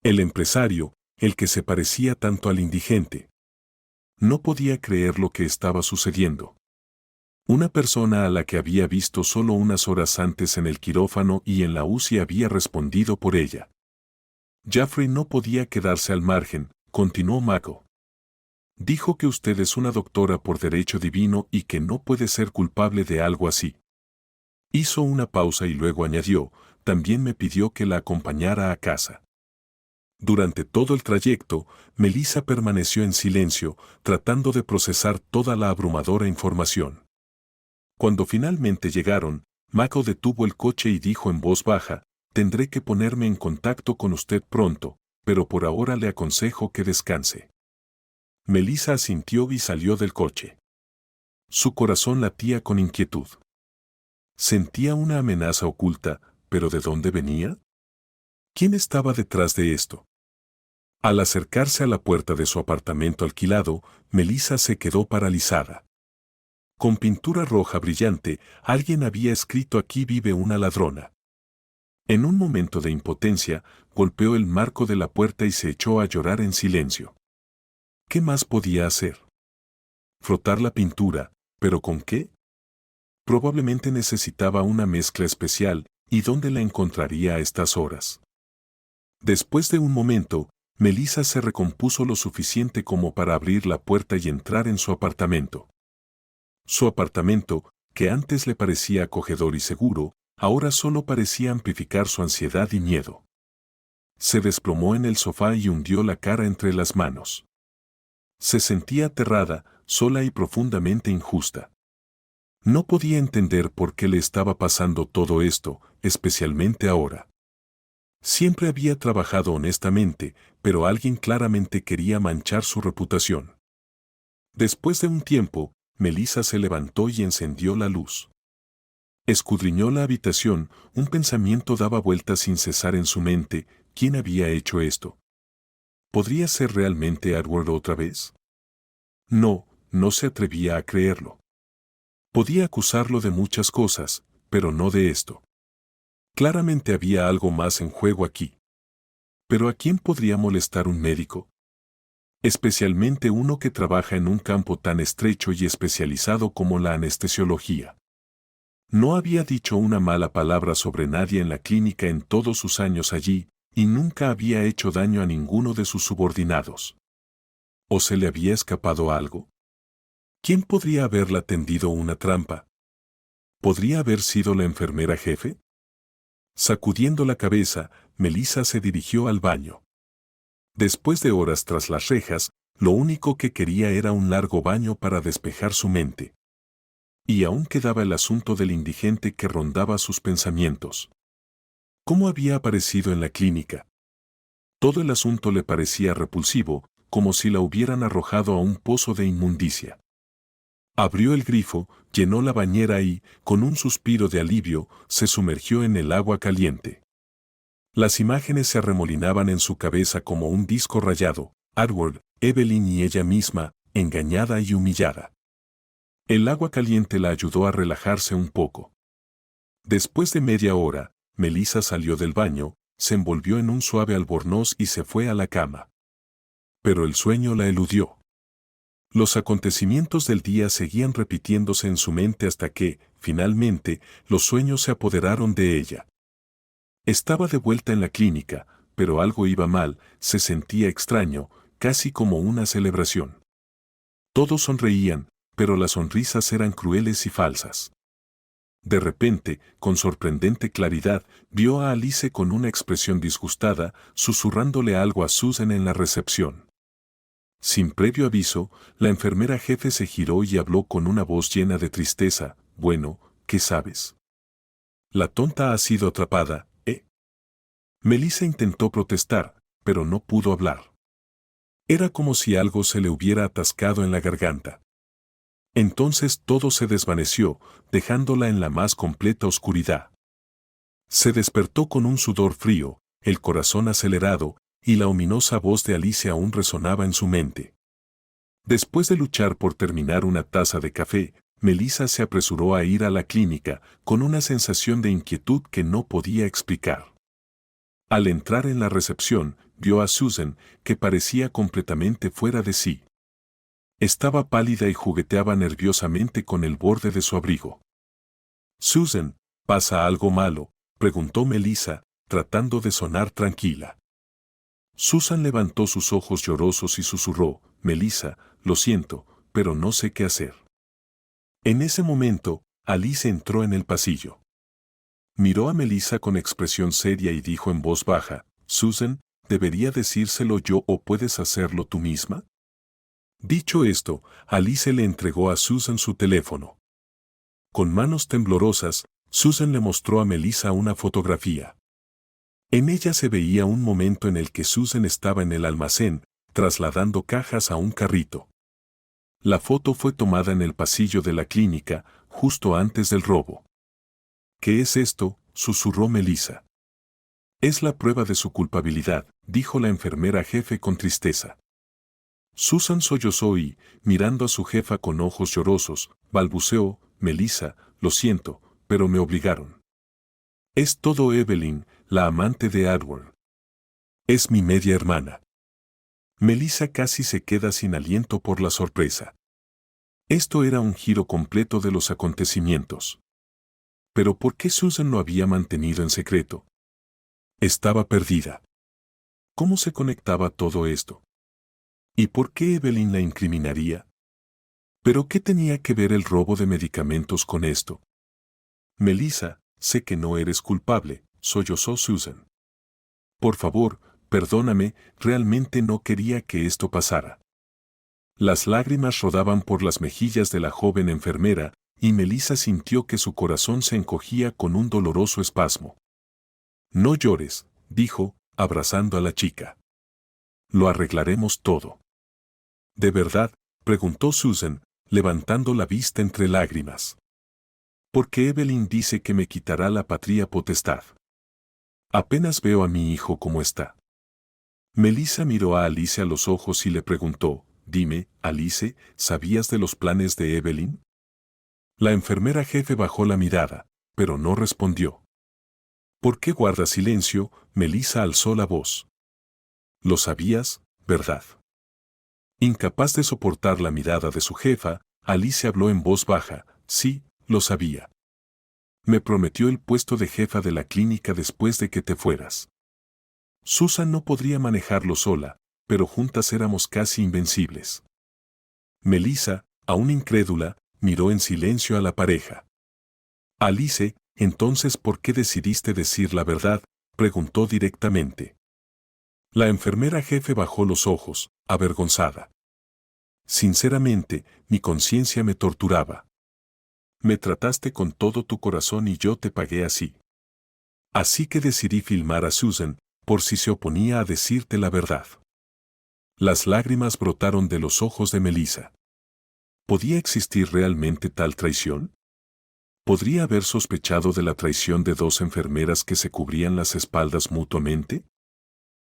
El empresario, el que se parecía tanto al indigente. No podía creer lo que estaba sucediendo. Una persona a la que había visto solo unas horas antes en el quirófano y en la UCI había respondido por ella. Jeffrey no podía quedarse al margen, continuó Mako. Dijo que usted es una doctora por derecho divino y que no puede ser culpable de algo así. Hizo una pausa y luego añadió, también me pidió que la acompañara a casa. Durante todo el trayecto, Melissa permaneció en silencio, tratando de procesar toda la abrumadora información. Cuando finalmente llegaron, Mako detuvo el coche y dijo en voz baja, tendré que ponerme en contacto con usted pronto, pero por ahora le aconsejo que descanse. Melissa asintió y salió del coche. Su corazón latía con inquietud. Sentía una amenaza oculta, pero ¿de dónde venía? ¿Quién estaba detrás de esto? Al acercarse a la puerta de su apartamento alquilado, Melissa se quedó paralizada. Con pintura roja brillante, alguien había escrito aquí vive una ladrona. En un momento de impotencia, golpeó el marco de la puerta y se echó a llorar en silencio. ¿Qué más podía hacer? Frotar la pintura, ¿pero con qué? Probablemente necesitaba una mezcla especial, ¿y dónde la encontraría a estas horas? Después de un momento, Melissa se recompuso lo suficiente como para abrir la puerta y entrar en su apartamento. Su apartamento, que antes le parecía acogedor y seguro, ahora solo parecía amplificar su ansiedad y miedo. Se desplomó en el sofá y hundió la cara entre las manos. Se sentía aterrada, sola y profundamente injusta. No podía entender por qué le estaba pasando todo esto, especialmente ahora. Siempre había trabajado honestamente, pero alguien claramente quería manchar su reputación. Después de un tiempo, Melissa se levantó y encendió la luz. Escudriñó la habitación, un pensamiento daba vueltas sin cesar en su mente, ¿quién había hecho esto? ¿Podría ser realmente Edward otra vez? No, no se atrevía a creerlo. Podía acusarlo de muchas cosas, pero no de esto. Claramente había algo más en juego aquí. ¿Pero a quién podría molestar un médico? Especialmente uno que trabaja en un campo tan estrecho y especializado como la anestesiología. No había dicho una mala palabra sobre nadie en la clínica en todos sus años allí, y nunca había hecho daño a ninguno de sus subordinados. ¿O se le había escapado algo? ¿Quién podría haberla tendido una trampa? ¿Podría haber sido la enfermera jefe? Sacudiendo la cabeza, Melissa se dirigió al baño. Después de horas tras las rejas, lo único que quería era un largo baño para despejar su mente. Y aún quedaba el asunto del indigente que rondaba sus pensamientos. ¿Cómo había aparecido en la clínica? Todo el asunto le parecía repulsivo, como si la hubieran arrojado a un pozo de inmundicia. Abrió el grifo, llenó la bañera y, con un suspiro de alivio, se sumergió en el agua caliente. Las imágenes se arremolinaban en su cabeza como un disco rayado, Edward, Evelyn y ella misma, engañada y humillada. El agua caliente la ayudó a relajarse un poco. Después de media hora, Melissa salió del baño, se envolvió en un suave albornoz y se fue a la cama. Pero el sueño la eludió. Los acontecimientos del día seguían repitiéndose en su mente hasta que, finalmente, los sueños se apoderaron de ella. Estaba de vuelta en la clínica, pero algo iba mal, se sentía extraño, casi como una celebración. Todos sonreían, pero las sonrisas eran crueles y falsas. De repente, con sorprendente claridad, vio a Alice con una expresión disgustada, susurrándole algo a Susan en la recepción. Sin previo aviso, la enfermera jefe se giró y habló con una voz llena de tristeza. Bueno, ¿qué sabes? La tonta ha sido atrapada, ¿eh? Melissa intentó protestar, pero no pudo hablar. Era como si algo se le hubiera atascado en la garganta. Entonces todo se desvaneció, dejándola en la más completa oscuridad. Se despertó con un sudor frío, el corazón acelerado, y la ominosa voz de Alice aún resonaba en su mente. Después de luchar por terminar una taza de café, Melissa se apresuró a ir a la clínica, con una sensación de inquietud que no podía explicar. Al entrar en la recepción, vio a Susan, que parecía completamente fuera de sí. Estaba pálida y jugueteaba nerviosamente con el borde de su abrigo. «Susan, ¿pasa algo malo?», preguntó Melissa, tratando de sonar tranquila. Susan levantó sus ojos llorosos y susurró: «Melissa, lo siento, pero no sé qué hacer». En ese momento, Alice entró en el pasillo. Miró a Melissa con expresión seria y dijo en voz baja: «Susan, ¿debería decírselo yo o puedes hacerlo tú misma?». Dicho esto, Alice le entregó a Susan su teléfono. Con manos temblorosas, Susan le mostró a Melissa una fotografía. En ella se veía un momento en el que Susan estaba en el almacén, trasladando cajas a un carrito. La foto fue tomada en el pasillo de la clínica, justo antes del robo. «¿Qué es esto?», susurró Melissa. «Es la prueba de su culpabilidad», dijo la enfermera jefe con tristeza. Susan sollozó y, mirando a su jefa con ojos llorosos, balbuceó: «Melissa, lo siento, pero me obligaron. Es todo Evelyn, la amante de Edward. Es mi media hermana». Melissa casi se queda sin aliento por la sorpresa. Esto era un giro completo de los acontecimientos. Pero ¿por qué Susan lo había mantenido en secreto? Estaba perdida. ¿Cómo se conectaba todo esto? ¿Y por qué Evelyn la incriminaría? ¿Pero qué tenía que ver el robo de medicamentos con esto? «Melissa, sé que no eres culpable», sollozó Susan. «Por favor, perdóname, realmente no quería que esto pasara». Las lágrimas rodaban por las mejillas de la joven enfermera, y Melissa sintió que su corazón se encogía con un doloroso espasmo. «No llores», dijo, abrazando a la chica. «Lo arreglaremos todo». «¿De verdad?», preguntó Susan, levantando la vista entre lágrimas. «Porque Evelyn dice que me quitará la patria potestad. Apenas veo a mi hijo como está». Melissa miró a Alice a los ojos y le preguntó: «Dime, Alice, ¿sabías de los planes de Evelyn?». La enfermera jefe bajó la mirada, pero no respondió. «¿Por qué guardas silencio?», Melissa alzó la voz. «Lo sabías, ¿verdad?». Incapaz de soportar la mirada de su jefa, Alice habló en voz baja: «Sí, lo sabía. Me prometió el puesto de jefa de la clínica después de que te fueras». Susan no podría manejarlo sola, pero juntas éramos casi invencibles. Melissa, aún incrédula, miró en silencio a la pareja. «Alice, entonces, ¿por qué decidiste decir la verdad?», preguntó directamente. La enfermera jefe bajó los ojos, avergonzada. «Sinceramente, mi conciencia me torturaba. Me trataste con todo tu corazón y yo te pagué así. Así que decidí filmar a Susan, por si se oponía a decirte la verdad». Las lágrimas brotaron de los ojos de Melissa. ¿Podía existir realmente tal traición? ¿Podría haber sospechado de la traición de dos enfermeras que se cubrían las espaldas mutuamente?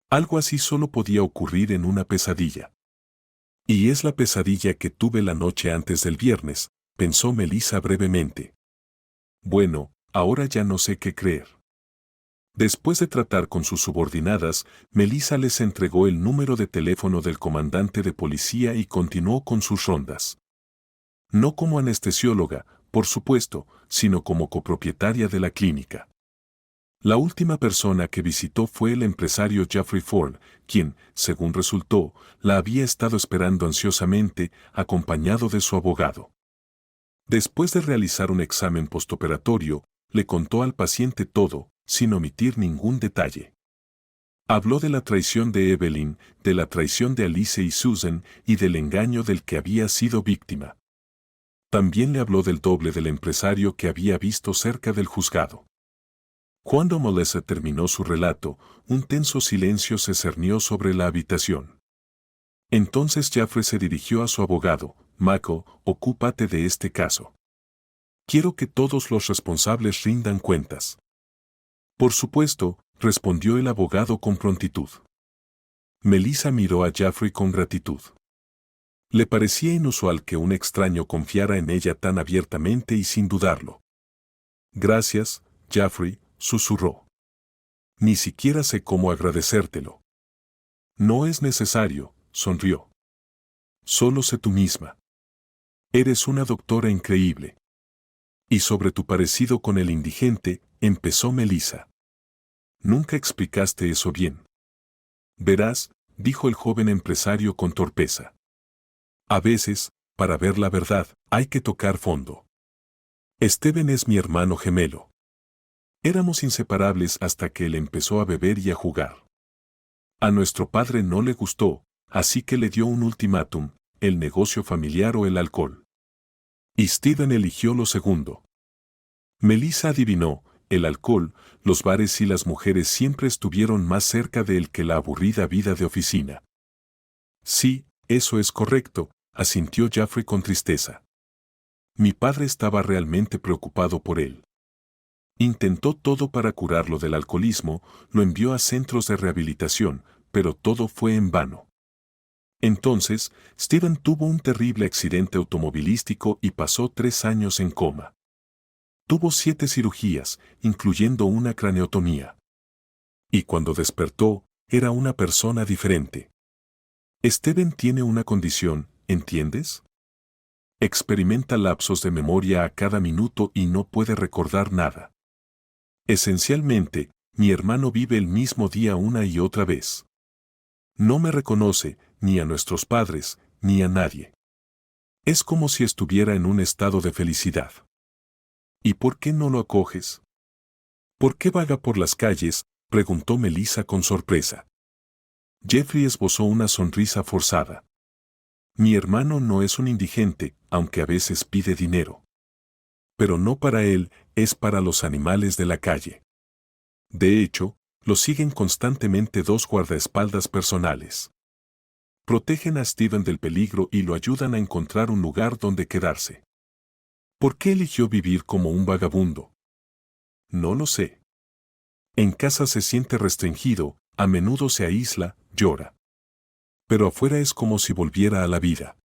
Algo así solo podía ocurrir en una pesadilla. «Y es la pesadilla que tuve la noche antes del viernes», pensó Melissa brevemente. «Bueno, ahora ya no sé qué creer». Después de tratar con sus subordinadas, Melissa les entregó el número de teléfono del comandante de policía y continuó con sus rondas. No como anestesióloga, por supuesto, sino como copropietaria de la clínica. La última persona que visitó fue el empresario Jeffrey Ford, quien, según resultó, la había estado esperando ansiosamente, acompañado de su abogado. Después de realizar un examen postoperatorio, le contó al paciente todo, sin omitir ningún detalle. Habló de la traición de Evelyn, de la traición de Alice y Susan y del engaño del que había sido víctima. También le habló del doble del empresario que había visto cerca del juzgado. Cuando Melissa terminó su relato, un tenso silencio se cernió sobre la habitación. Entonces Jeffrey se dirigió a su abogado. Michael, ocúpate de este caso. Quiero que todos los responsables rindan cuentas. Por supuesto, respondió el abogado con prontitud. Melissa miró a Jeffrey con gratitud. Le parecía inusual que un extraño confiara en ella tan abiertamente y sin dudarlo. Gracias, Jeffrey, susurró. Ni siquiera sé cómo agradecértelo. No es necesario, sonrió. Solo sé tú misma. Eres una doctora increíble. Y sobre tu parecido con el indigente, empezó Melissa. Nunca explicaste eso bien. Verás, dijo el joven empresario con torpeza. A veces, para ver la verdad, hay que tocar fondo. Steven es mi hermano gemelo. Éramos inseparables hasta que él empezó a beber y a jugar. A nuestro padre no le gustó, así que le dio un ultimátum, el negocio familiar o el alcohol. Y Steven eligió lo segundo. Melissa adivinó, el alcohol, los bares y las mujeres siempre estuvieron más cerca de él que la aburrida vida de oficina. Sí, eso es correcto, asintió Jeffrey con tristeza. Mi padre estaba realmente preocupado por él. Intentó todo para curarlo del alcoholismo, lo envió a centros de rehabilitación, pero todo fue en vano. Entonces, Steven tuvo un terrible accidente automovilístico y pasó 3 años en coma. Tuvo 7 cirugías, incluyendo una craneotomía. Y cuando despertó, era una persona diferente. Steven tiene una condición, ¿entiendes? Experimenta lapsos de memoria a cada minuto y no puede recordar nada. Esencialmente, mi hermano vive el mismo día una y otra vez. No me reconoce, ni a nuestros padres, ni a nadie. Es como si estuviera en un estado de felicidad. ¿Y por qué no lo acoges? ¿Por qué vaga por las calles?, preguntó Melissa con sorpresa. Jeffrey esbozó una sonrisa forzada. Mi hermano no es un indigente, aunque a veces pide dinero. Pero no para él, es para los animales de la calle. De hecho, lo siguen constantemente 2 guardaespaldas personales. Protegen a Steven del peligro y lo ayudan a encontrar un lugar donde quedarse. ¿Por qué eligió vivir como un vagabundo? No lo sé. En casa se siente restringido, a menudo se aísla, llora. Pero afuera es como si volviera a la vida.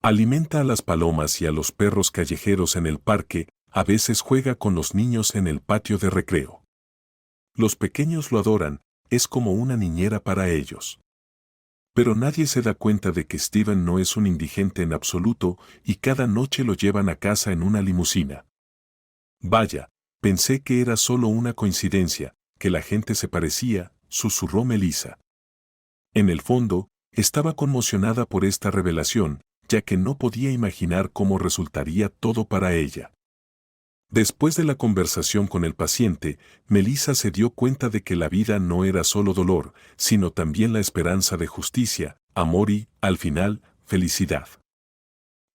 Alimenta a las palomas y a los perros callejeros en el parque, a veces juega con los niños en el patio de recreo. Los pequeños lo adoran, es como una niñera para ellos. Pero nadie se da cuenta de que Steven no es un indigente en absoluto y cada noche lo llevan a casa en una limusina. Vaya, pensé que era solo una coincidencia, que la gente se parecía, susurró Melissa. En el fondo, estaba conmocionada por esta revelación, ya que no podía imaginar cómo resultaría todo para ella. Después de la conversación con el paciente, Melissa se dio cuenta de que la vida no era solo dolor, sino también la esperanza de justicia, amor y, al final, felicidad.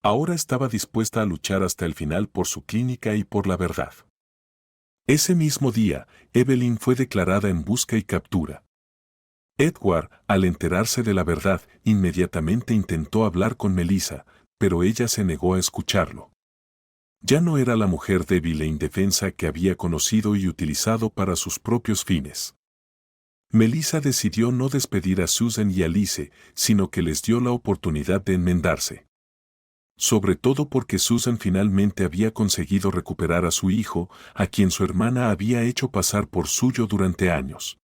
Ahora estaba dispuesta a luchar hasta el final por su clínica y por la verdad. Ese mismo día, Evelyn fue declarada en busca y captura. Edward, al enterarse de la verdad, inmediatamente intentó hablar con Melissa, pero ella se negó a escucharlo. Ya no era la mujer débil e indefensa que había conocido y utilizado para sus propios fines. Melissa decidió no despedir a Susan y Alice, sino que les dio la oportunidad de enmendarse. Sobre todo porque Susan finalmente había conseguido recuperar a su hijo, a quien su hermana había hecho pasar por suyo durante años.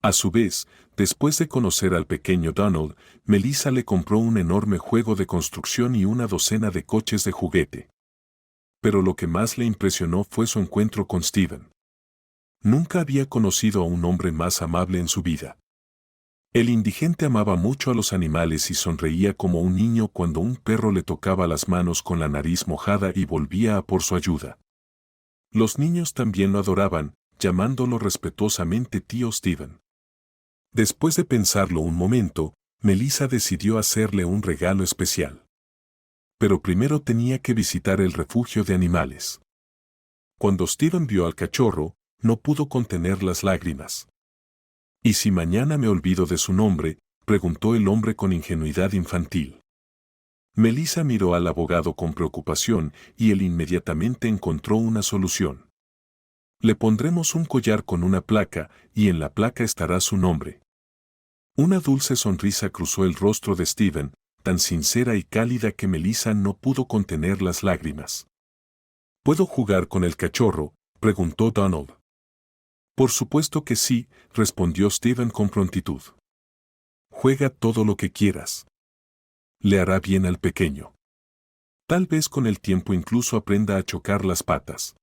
A su vez, después de conocer al pequeño Donald, Melissa le compró un enorme juego de construcción y una docena de coches de juguete. Pero lo que más le impresionó fue su encuentro con Steven. Nunca había conocido a un hombre más amable en su vida. El indigente amaba mucho a los animales y sonreía como un niño cuando un perro le tocaba las manos con la nariz mojada y volvía a por su ayuda. Los niños también lo adoraban, llamándolo respetuosamente tío Steven. Después de pensarlo un momento, Melissa decidió hacerle un regalo especial. Pero primero tenía que visitar el refugio de animales. Cuando Steven vio al cachorro, no pudo contener las lágrimas. ¿Y si mañana me olvido de su nombre?, preguntó el hombre con ingenuidad infantil. Melissa miró al abogado con preocupación y él inmediatamente encontró una solución. Le pondremos un collar con una placa y en la placa estará su nombre. Una dulce sonrisa cruzó el rostro de Steven, tan sincera y cálida que Melissa no pudo contener las lágrimas. ¿Puedo jugar con el cachorro?, preguntó Donald. Por supuesto que sí, respondió Steven con prontitud. Juega todo lo que quieras. Le hará bien al pequeño. Tal vez con el tiempo incluso aprenda a chocar las patas.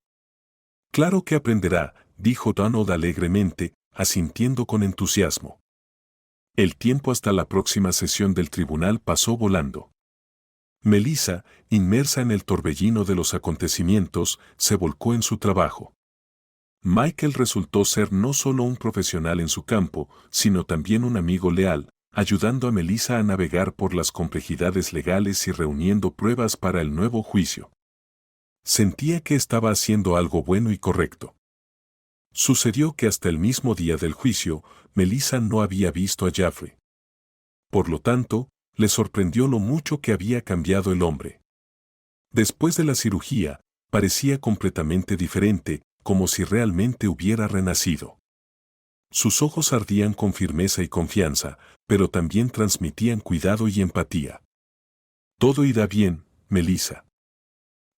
Claro que aprenderá, dijo Donald alegremente, asintiendo con entusiasmo. El tiempo hasta la próxima sesión del tribunal pasó volando. Melissa, inmersa en el torbellino de los acontecimientos, se volcó en su trabajo. Michael resultó ser no solo un profesional en su campo, sino también un amigo leal, ayudando a Melissa a navegar por las complejidades legales y reuniendo pruebas para el nuevo juicio. Sentía que estaba haciendo algo bueno y correcto. Sucedió que hasta el mismo día del juicio, Melissa no había visto a Jeffrey. Por lo tanto, le sorprendió lo mucho que había cambiado el hombre. Después de la cirugía, parecía completamente diferente, como si realmente hubiera renacido. Sus ojos ardían con firmeza y confianza, pero también transmitían cuidado y empatía. Todo irá bien, Melissa.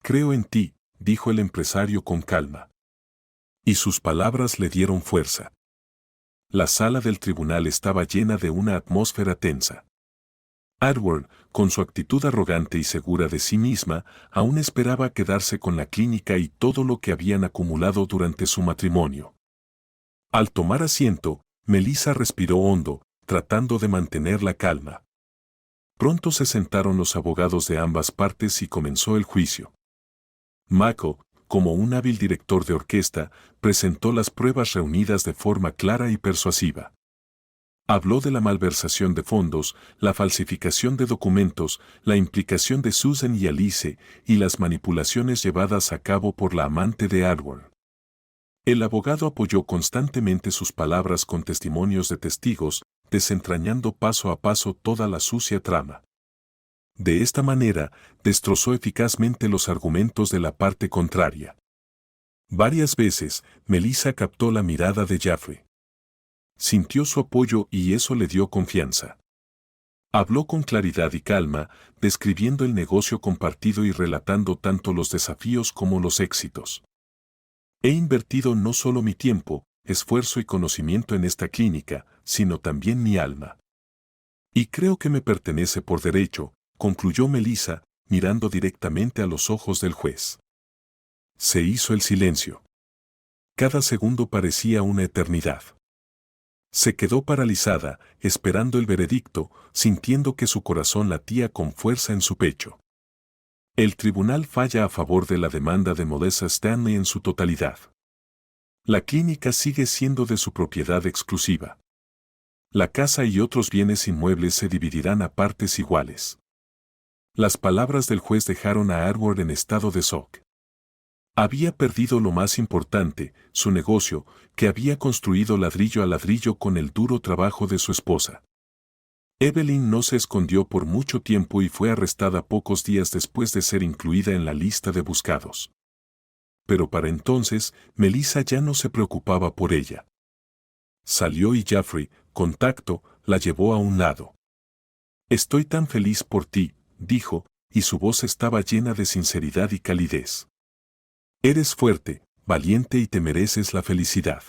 Creo en ti, dijo el empresario con calma. Y sus palabras le dieron fuerza. La sala del tribunal estaba llena de una atmósfera tensa. Edward, con su actitud arrogante y segura de sí misma, aún esperaba quedarse con la clínica y todo lo que habían acumulado durante su matrimonio. Al tomar asiento, Melissa respiró hondo, tratando de mantener la calma. Pronto se sentaron los abogados de ambas partes y comenzó el juicio. Mako, como un hábil director de orquesta, presentó las pruebas reunidas de forma clara y persuasiva. Habló de la malversación de fondos, la falsificación de documentos, la implicación de Susan y Alice, y las manipulaciones llevadas a cabo por la amante de Edward. El abogado apoyó constantemente sus palabras con testimonios de testigos, desentrañando paso a paso toda la sucia trama. De esta manera, destrozó eficazmente los argumentos de la parte contraria. Varias veces, Melissa captó la mirada de Jeffrey. Sintió su apoyo y eso le dio confianza. Habló con claridad y calma, describiendo el negocio compartido y relatando tanto los desafíos como los éxitos. He invertido no solo mi tiempo, esfuerzo y conocimiento en esta clínica, sino también mi alma. Y creo que me pertenece por derecho, concluyó Melissa, mirando directamente a los ojos del juez. Se hizo el silencio. Cada segundo parecía una eternidad. Se quedó paralizada, esperando el veredicto, sintiendo que su corazón latía con fuerza en su pecho. El tribunal falla a favor de la demanda de Melissa Stanley en su totalidad. La clínica sigue siendo de su propiedad exclusiva. La casa y otros bienes inmuebles se dividirán a partes iguales. Las palabras del juez dejaron a Edward en estado de shock. Había perdido lo más importante, su negocio, que había construido ladrillo a ladrillo con el duro trabajo de su esposa. Evelyn no se escondió por mucho tiempo y fue arrestada pocos días después de ser incluida en la lista de buscados. Pero para entonces, Melissa ya no se preocupaba por ella. Salió y Jeffrey, con tacto, la llevó a un lado. Estoy tan feliz por ti, dijo, y su voz estaba llena de sinceridad y calidez. Eres fuerte, valiente y te mereces la felicidad.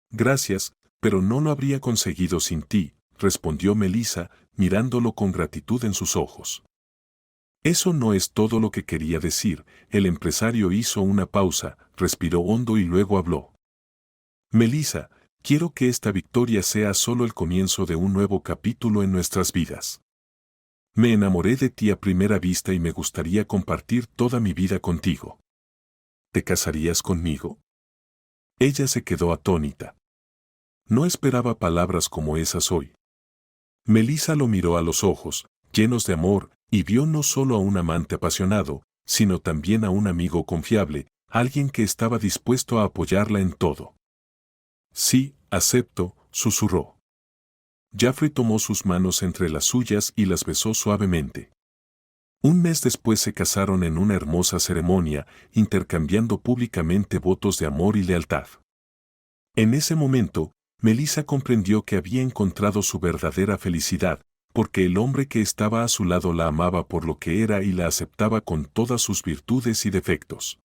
Gracias, pero no lo habría conseguido sin ti, respondió Melissa, mirándolo con gratitud en sus ojos. Eso no es todo lo que quería decir, el empresario hizo una pausa, respiró hondo y luego habló. Melissa, quiero que esta victoria sea solo el comienzo de un nuevo capítulo en nuestras vidas. Me enamoré de ti a primera vista y me gustaría compartir toda mi vida contigo. ¿Te casarías conmigo? Ella se quedó atónita. No esperaba palabras como esas hoy. Melissa lo miró a los ojos, llenos de amor, y vio no solo a un amante apasionado, sino también a un amigo confiable, alguien que estaba dispuesto a apoyarla en todo. Sí, acepto, susurró. Jaffrey tomó sus manos entre las suyas y las besó suavemente. Un mes después se casaron en una hermosa ceremonia, intercambiando públicamente votos de amor y lealtad. En ese momento, Melissa comprendió que había encontrado su verdadera felicidad, porque el hombre que estaba a su lado la amaba por lo que era y la aceptaba con todas sus virtudes y defectos.